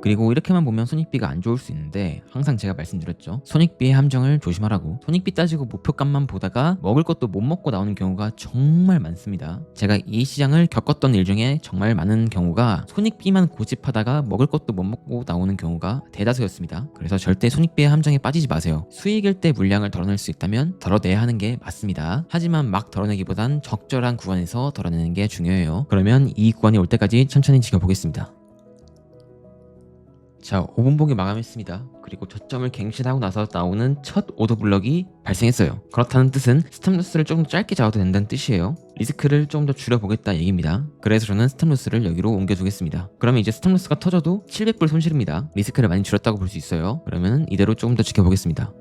그리고 이렇게만 보면 손익비가 안 좋을 수 있는데 항상 제가 말씀드렸죠. 손익비의 함정을 조심하라고. 손익비 따지고 목표값만 보다가 먹을 것도 못 먹고 나오는 경우가 정말 많습니다. 제가 이 시장을 겪었던 일 중에 정말 많은 경우가 손익비만 고집하다가 먹을 것도 못 먹고 나오는 경우가 대다수였습니다. 그래서 절대 손익비의 함정에 빠지지 마세요. 수익일 때 물량을 덜어낼 수 있다면 덜어내야 하는 게 맞습니다. 하지만 막 덜어내기보단 적절한 구간에서 덜어내는 게 중요해요. 그러면 이 구간이 올 때까지 천천히 지켜보겠습니다. 자, 5분 보기 마감했습니다. 그리고 저점을 갱신하고 나서 나오는 첫 오더 블럭이 발생했어요. 그렇다는 뜻은 스탑로스를 조금 짧게 잡아도 된다는 뜻이에요. 리스크를 좀 더 줄여보겠다 얘기입니다. 그래서 저는 스탑로스를 여기로 옮겨두겠습니다. 그러면 이제 스탑로스가 터져도 700불 손실입니다. 리스크를 많이 줄였다고 볼 수 있어요. 그러면 이대로 조금 더 지켜보겠습니다.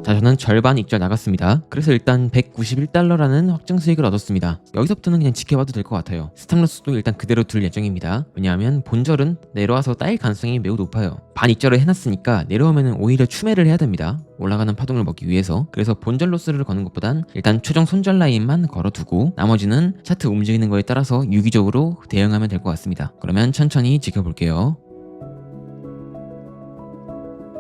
자, 저는 절반 익절 나갔습니다. 그래서 일단 191달러라는 확정 수익을 얻었습니다. 여기서부터는 그냥 지켜봐도 될 것 같아요. 스탑로스도 일단 그대로 둘 예정입니다. 왜냐하면 본절은 내려와서 따일 가능성이 매우 높아요. 반 익절을 해놨으니까 내려오면 오히려 추매를 해야 됩니다. 올라가는 파동을 먹기 위해서. 그래서 본절 로스를 거는 것보단 일단 최종 손절 라인만 걸어두고 나머지는 차트 움직이는 거에 따라서 유기적으로 대응하면 될 것 같습니다. 그러면 천천히 지켜볼게요.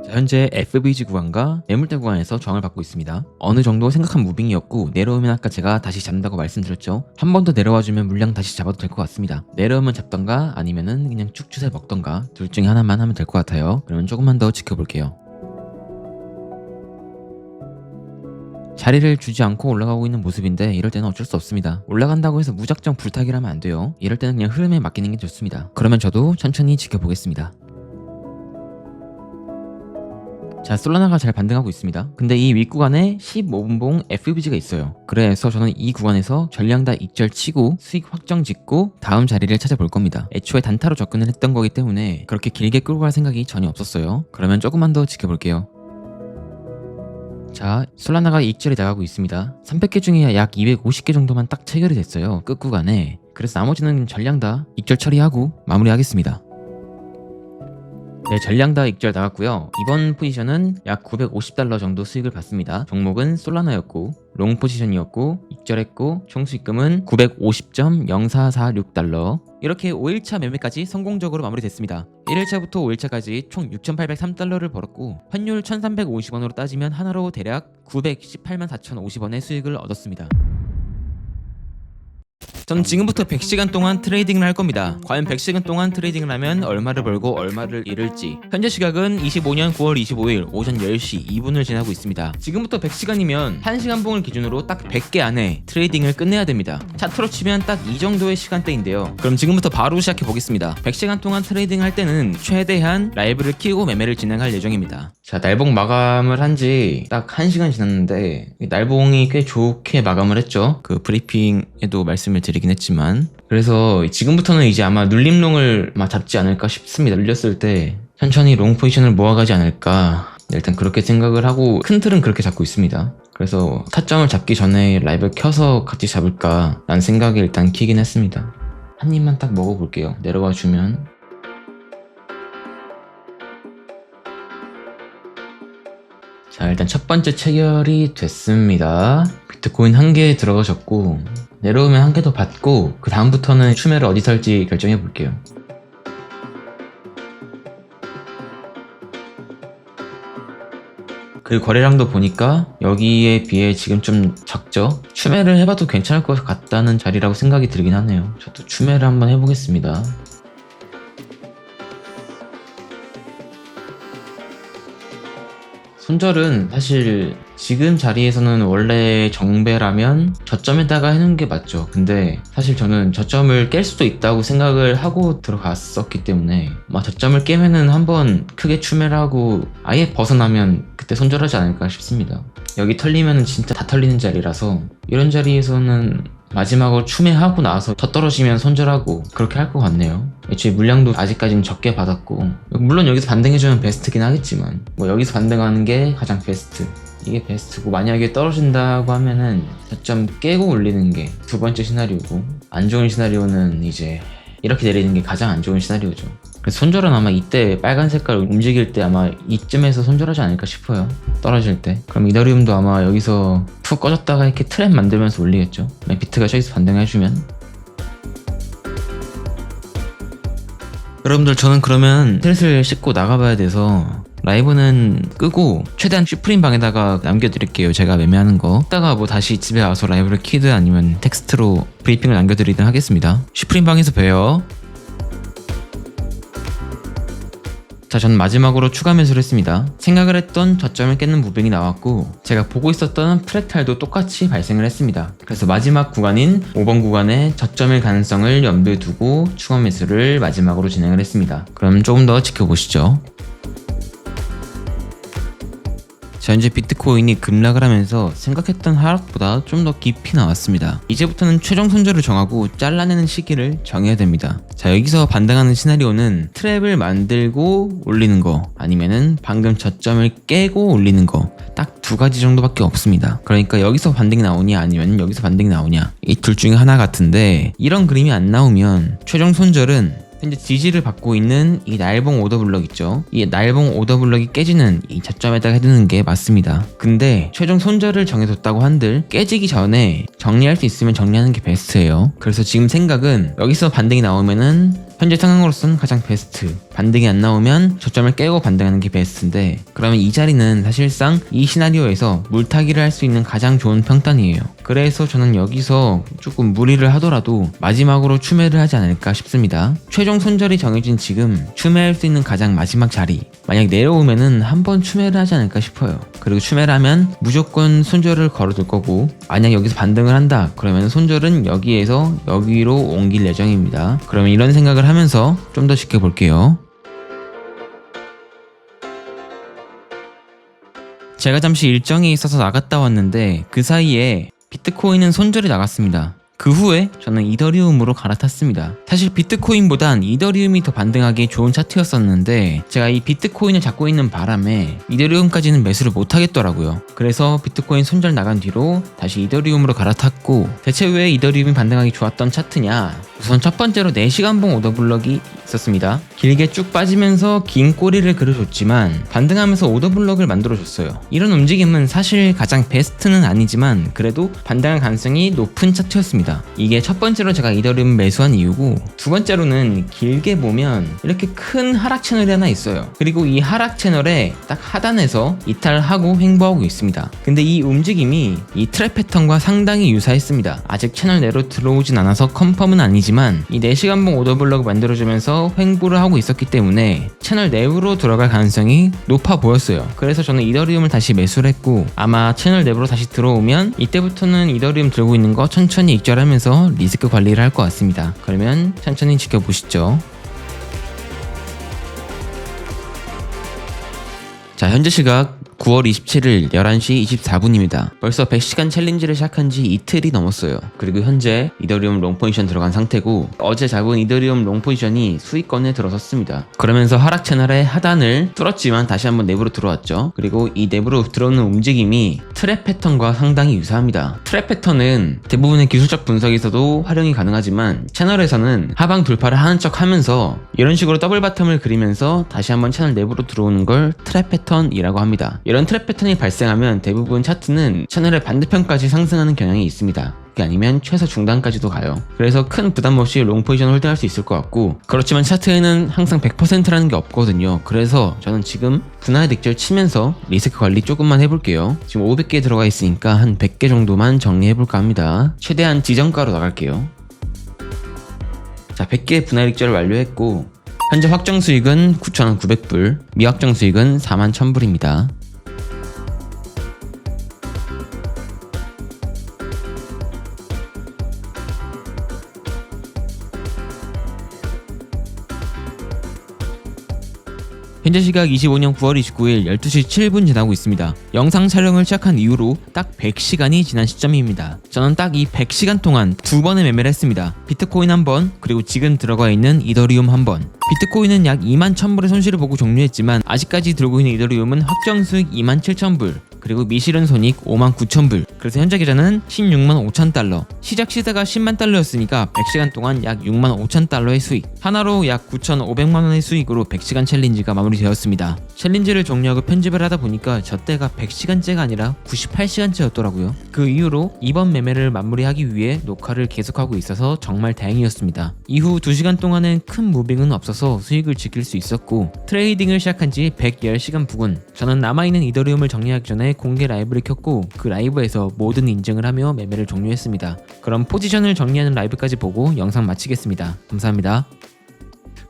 자, 현재 FBG 구간과 매물대 구간에서 저항을 받고 있습니다. 어느 정도 생각한 무빙이었고 내려오면 아까 제가 다시 잡는다고 말씀드렸죠. 한 번 더 내려와주면 물량 다시 잡아도 될 것 같습니다. 내려오면 잡던가 아니면은 그냥 쭉 추세 먹던가 둘 중에 하나만 하면 될 것 같아요. 그러면 조금만 더 지켜볼게요. 자리를 주지 않고 올라가고 있는 모습인데 이럴 때는 어쩔 수 없습니다. 올라간다고 해서 무작정 불타기를 하면 안 돼요. 이럴 때는 그냥 흐름에 맡기는 게 좋습니다. 그러면 저도 천천히 지켜보겠습니다. 자, 솔라나가 잘 반등하고 있습니다. 근데 이 윗구간에 15분봉 FBG가 있어요. 그래서 저는 이 구간에서 전량 다 익절 치고 수익 확정 짓고 다음 자리를 찾아볼 겁니다. 애초에 단타로 접근을 했던 거기 때문에 그렇게 길게 끌고 갈 생각이 전혀 없었어요. 그러면 조금만 더 지켜볼게요. 자, 솔라나가 익절이 나가고 있습니다. 300개 중에 약 250개 정도만 딱 체결이 됐어요. 끝구간에. 그래서 나머지는 전량 다 익절 처리하고 마무리하겠습니다. 네, 전량 다 익절 나갔고요. 이번 포지션은 약 950달러 정도 수익을 받습니다. 종목은 솔라나였고 롱 포지션이었고 익절했고 총 수익금은 950.0446달러. 이렇게 5일차 매매까지 성공적으로 마무리됐습니다. 1일차부터 5일차까지 총 6,803달러를 벌었고 환율 1,350원으로 따지면 하나로 대략 918만 4,050원의 수익을 얻었습니다. 전 지금부터 100시간 동안 트레이딩을 할 겁니다. 과연 100시간 동안 트레이딩을 하면 얼마를 벌고 얼마를 잃을지. 현재 시각은 25년 9월 25일 오전 10시 2분을 지나고 있습니다. 지금부터 100시간이면 1시간 봉을 기준으로 딱 100개 안에 트레이딩을 끝내야 됩니다. 차트로 치면 딱 이 정도의 시간대인데요. 그럼 지금부터 바로 시작해 보겠습니다. 100시간 동안 트레이딩 할 때는 최대한 라이브를 키우고 매매를 진행할 예정입니다. 자, 날봉 마감을 한 지 딱 1시간 지났는데 날봉이 꽤 좋게 마감을 했죠. 그 브리핑에도 말씀을 드리긴 했지만, 그래서 지금부터는 이제 아마 눌림롱을 잡지 않을까 싶습니다. 눌렸을 때 천천히 롱 포지션을 모아가지 않을까, 일단 그렇게 생각을 하고 큰 틀은 그렇게 잡고 있습니다. 그래서 타점을 잡기 전에 라이브를 켜서 같이 잡을까 라는 생각에 일단 키긴 했습니다. 한 입만 딱 먹어볼게요. 내려와 주면. 자, 일단 첫 번째 체결이 됐습니다. 비트코인 1개 들어가셨고 내려오면 1개 더 받고 그 다음부터는 추매를 어디서 할지 결정해 볼게요. 그 거래량도 보니까 여기에 비해 지금 좀 적죠? 추매를 해봐도 괜찮을 것 같다는 자리라고 생각이 들긴 하네요. 저도 추매를 한번 해보겠습니다. 손절은 사실 지금 자리에서는 원래 정배라면 저점에다가 해놓은 게 맞죠. 근데 사실 저는 저점을 깰 수도 있다고 생각을 하고 들어갔었기 때문에 저점을 깨면은 한번 크게 추매를 하고 아예 벗어나면 그때 손절하지 않을까 싶습니다. 여기 털리면은 진짜 다 털리는 자리라서 이런 자리에서는 마지막으로 추매하고 나서 더 떨어지면 손절하고 그렇게 할 것 같네요. 애초에 물량도 아직까지는 적게 받았고, 물론 여기서 반등해주면 베스트긴 하겠지만 여기서 반등하는 게 가장 베스트, 이게 베스트고, 만약에 떨어진다고 하면은 저점 깨고 올리는 게 두 번째 시나리오고, 안 좋은 시나리오는 이제 이렇게 내리는 게 가장 안 좋은 시나리오죠. 그래서 손절은 아마 이때 빨간 색깔 움직일 때 아마 이쯤에서 손절하지 않을까 싶어요. 떨어질 때. 그럼 이더리움도 아마 여기서 푹 꺼졌다가 이렇게 트랩 만들면서 올리겠죠. 비트가 저기서 반등해주면. 여러분들, 저는 그러면 슬슬 씻고 나가봐야 돼서 라이브는 끄고 최대한 슈프림 방에다가 남겨드릴게요. 제가 매매하는 거. 이따가 다시 집에 와서 라이브를 키든 아니면 텍스트로 브리핑을 남겨드리든 하겠습니다. 슈프림 방에서 봬요. 자, 저는 마지막으로 추가 매수를 했습니다. 생각을 했던 저점을 깨는 무빙이 나왔고, 제가 보고 있었던 프랙탈도 똑같이 발생을 했습니다. 그래서 마지막 구간인 5번 구간의 저점일 가능성을 염두에 두고 추가 매수를 마지막으로 진행을 했습니다. 그럼 조금 더 지켜보시죠. 자, 현재 비트코인이 급락을 하면서 생각했던 하락보다 좀 더 깊이 나왔습니다. 이제부터는 최종 손절을 정하고 잘라내는 시기를 정해야 됩니다. 자, 여기서 반등하는 시나리오는 트랩을 만들고 올리는 거, 아니면은 방금 저점을 깨고 올리는 거, 딱 두 가지 정도밖에 없습니다. 그러니까 여기서 반등이 나오냐 아니면 여기서 반등이 나오냐, 이 둘 중에 하나 같은데, 이런 그림이 안 나오면 최종 손절은 현재 지지를 받고 있는 이 날봉 오더블럭 있죠. 이 날봉 오더블럭이 깨지는 이 저점에다가 해두는 게 맞습니다. 근데 최종 손절을 정해뒀다고 한들 깨지기 전에 정리할 수 있으면 정리하는 게 베스트예요. 그래서 지금 생각은 여기서 반등이 나오면은 현재 상황으로서는 가장 베스트, 반등이 안 나오면 저점을 깨고 반등하는 게 베스트인데, 그러면 이 자리는 사실상 이 시나리오에서 물타기를 할 수 있는 가장 좋은 평단이에요. 그래서 저는 여기서 조금 무리를 하더라도 마지막으로 추매를 하지 않을까 싶습니다. 최종 손절이 정해진 지금 추매할 수 있는 가장 마지막 자리, 만약 내려오면은 한번 추매를 하지 않을까 싶어요. 그리고 추매를 하면 무조건 손절을 걸어둘 거고, 만약 여기서 반등을 한다 그러면 손절은 여기에서 여기로 옮길 예정입니다. 그러면 이런 생각을 하면서 좀 더 지켜볼게요. 제가 잠시 일정이 있어서 나갔다 왔는데 그 사이에 비트코인은 손절이 나갔습니다. 그 후에 저는 이더리움으로 갈아탔습니다. 사실 비트코인보단 이더리움이 더 반등하기 좋은 차트였었는데, 제가 이 비트코인을 잡고 있는 바람에 이더리움까지는 매수를 못하겠더라고요. 그래서 비트코인 손절 나간 뒤로 다시 이더리움으로 갈아탔고, 대체 왜 이더리움이 반등하기 좋았던 차트냐, 우선 첫 번째로 4시간봉 오더블럭이 있었습니다. 길게 쭉 빠지면서 긴 꼬리를 그려줬지만 반등하면서 오더블럭을 만들어줬어요. 이런 움직임은 사실 가장 베스트는 아니지만 그래도 반등할 가능성이 높은 차트였습니다. 이게 첫 번째로 제가 이더리움 매수한 이유고, 두 번째로는 길게 보면 이렇게 큰 하락 채널이 하나 있어요. 그리고 이 하락 채널에 딱 하단에서 이탈하고 횡보하고 있습니다. 근데 이 움직임이 이 트랩 패턴과 상당히 유사했습니다. 아직 채널 내로 들어오진 않아서 컨펌은 아니지만 이 4시간봉 오더블럭을 만들어주면서 횡보를 하고 있었기 때문에 채널 내부로 들어갈 가능성이 높아 보였어요. 그래서 저는 이더리움을 다시 매수를 했고, 아마 채널 내부로 다시 들어오면 이때부터는 이더리움 들고 있는 거 천천히 익절하면서 리스크 관리를 할 것 같습니다. 그러면 천천히 지켜보시죠. 자, 현재 시각 9월 27일 11시 24분입니다. 벌써 100시간 챌린지를 시작한 지 이틀이 넘었어요. 그리고 현재 이더리움 롱 포지션 들어간 상태고, 어제 잡은 이더리움 롱 포지션이 수익권에 들어섰습니다. 그러면서 하락 채널의 하단을 뚫었지만 다시 한번 내부로 들어왔죠. 그리고 이 내부로 들어오는 움직임이 트랩 패턴과 상당히 유사합니다. 트랩 패턴은 대부분의 기술적 분석에서도 활용이 가능하지만 채널에서는 하방 돌파를 하는 척 하면서 이런 식으로 더블 바텀을 그리면서 다시 한번 채널 내부로 들어오는 걸 트랩 패턴이라고 합니다. 이런 트랩 패턴이 발생하면 대부분 차트는 채널의 반대편까지 상승하는 경향이 있습니다. 그게 아니면 최소 중단까지도 가요. 그래서 큰 부담 없이 롱 포지션 홀딩할 수 있을 것 같고, 그렇지만 차트에는 항상 100%라는 게 없거든요. 그래서 저는 지금 분할 득절 치면서 리스크 관리 조금만 해볼게요. 지금 500개 들어가 있으니까 한 100개 정도만 정리해볼까 합니다. 최대한 지정가로 나갈게요. 자, 100개 분할 득절을 완료했고, 현재 확정 수익은 9,900불, 미확정 수익은 41,000불입니다. 현재 시각 25년 9월 29일 12시 7분 지나고 있습니다. 영상 촬영을 시작한 이후로 딱 100시간이 지난 시점입니다. 저는 딱 이 100시간 동안 2번의 매매를 했습니다. 비트코인 한 번, 그리고 지금 들어가 있는 이더리움 한 번. 비트코인은 약 21,000불의 손실을 보고 종료했지만 아직까지 들고 있는 이더리움은 확정 수익 27,000불, 그리고 미실현 손익 59,000불. 그래서 현재 계좌는 165,000달러. 시작 시세가 10만 달러였으니까 100시간 동안 약 65,000달러의 수익. 하나로 약 9,500만원의 수익으로 100시간 챌린지가 마무리되었습니다. 챌린지를 종료하고 편집을 하다 보니까 저 때가 100시간째가 아니라 98시간째였더라고요. 그 이후로 이번 매매를 마무리하기 위해 녹화를 계속하고 있어서 정말 다행이었습니다. 이후 2시간 동안은 큰 무빙은 없어서 수익을 지킬 수 있었고, 트레이딩을 시작한 지 110시간 부근. 저는 남아있는 이더리움을 정리하기 전에 공개 라이브를 켰고, 그 라이브에서 모든 인증을 하며 매매를 종료했습니다. 그럼 포지션을 정리하는 라이브까지 보고 영상 마치겠습니다. 감사합니다.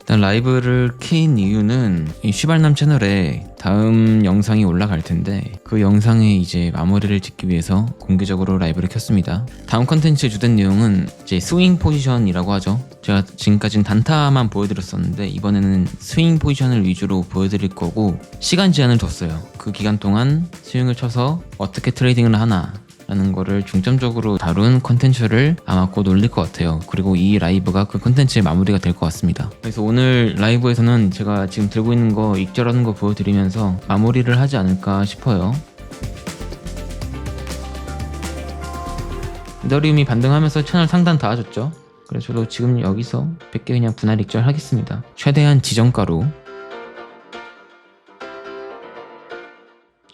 일단 라이브를 킨 이유는 이 쉬발남 채널에 다음 영상이 올라갈 텐데, 그 영상에 이제 마무리를 짓기 위해서 공개적으로 라이브를 켰습니다. 다음 컨텐츠의 주된 내용은 이제 스윙 포지션이라고 하죠. 제가 지금까지는 단타만 보여드렸었는데 이번에는 스윙 포지션을 위주로 보여드릴 거고, 시간 제한을 뒀어요. 그 기간 동안 스윙을 쳐서 어떻게 트레이딩을 하나 라는 거를 중점적으로 다룬 컨텐츠를 아마 곧 올릴 것 같아요. 그리고 이 라이브가 그 컨텐츠의 마무리가 될 것 같습니다. 그래서 오늘 라이브에서는 제가 지금 들고 있는 거 익절하는 거 보여드리면서 마무리를 하지 않을까 싶어요. 이더리움이 반등하면서 채널 상단 닿아줬죠. 그래서 저도 지금 여기서 100개 그냥 분할 익절하겠습니다. 최대한 지정가로.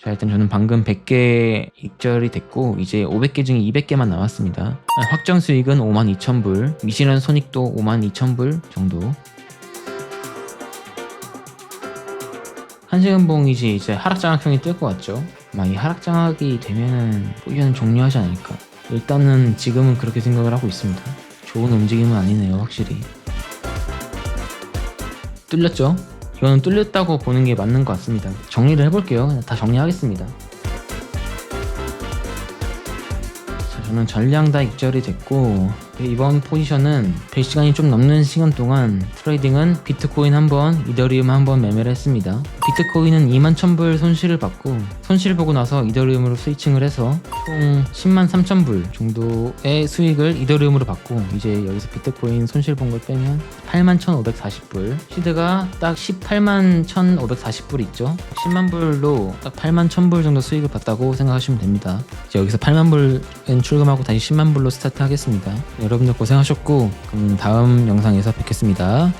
자, 일단 저는 방금 100개 익절이 됐고 이제 500개 중에 200개만 남았습니다. 확정 수익은 52,000불, 미실현 손익도 52,000불 정도. 한시간봉이 이제 하락장악형이 뜰 것 같죠? 아마 이 하락장악이 되면은 포지션을 종료하지 않을까. 일단은 지금은 그렇게 생각을 하고 있습니다. 좋은 움직임은 아니네요, 확실히. 뚫렸죠? 이거는 뚫렸다고 보는 게 맞는 것 같습니다. 정리를 해볼게요. 그냥 다 정리하겠습니다. 자, 저는 전량 다 익절이 됐고, 이번 포지션은 100시간이 좀 넘는 시간 동안 트레이딩은 비트코인 한 번, 이더리움 한 번 매매를 했습니다. 비트코인은 21,000불 손실을 받고, 손실 보고 나서 이더리움으로 스위칭을 해서 총 103,000불 정도의 수익을 이더리움으로 받고, 이제 여기서 비트코인 손실 본 걸 빼면 81,540불, 시드가 딱 181,540불 있죠. 10만 불로 딱 81,000불 정도 수익을 봤다고 생각하시면 됩니다. 이제 여기서 8만 불은 출금하고 다시 10만 불로 스타트 하겠습니다. 여러분들 고생하셨고, 그럼 다음 영상에서 뵙겠습니다.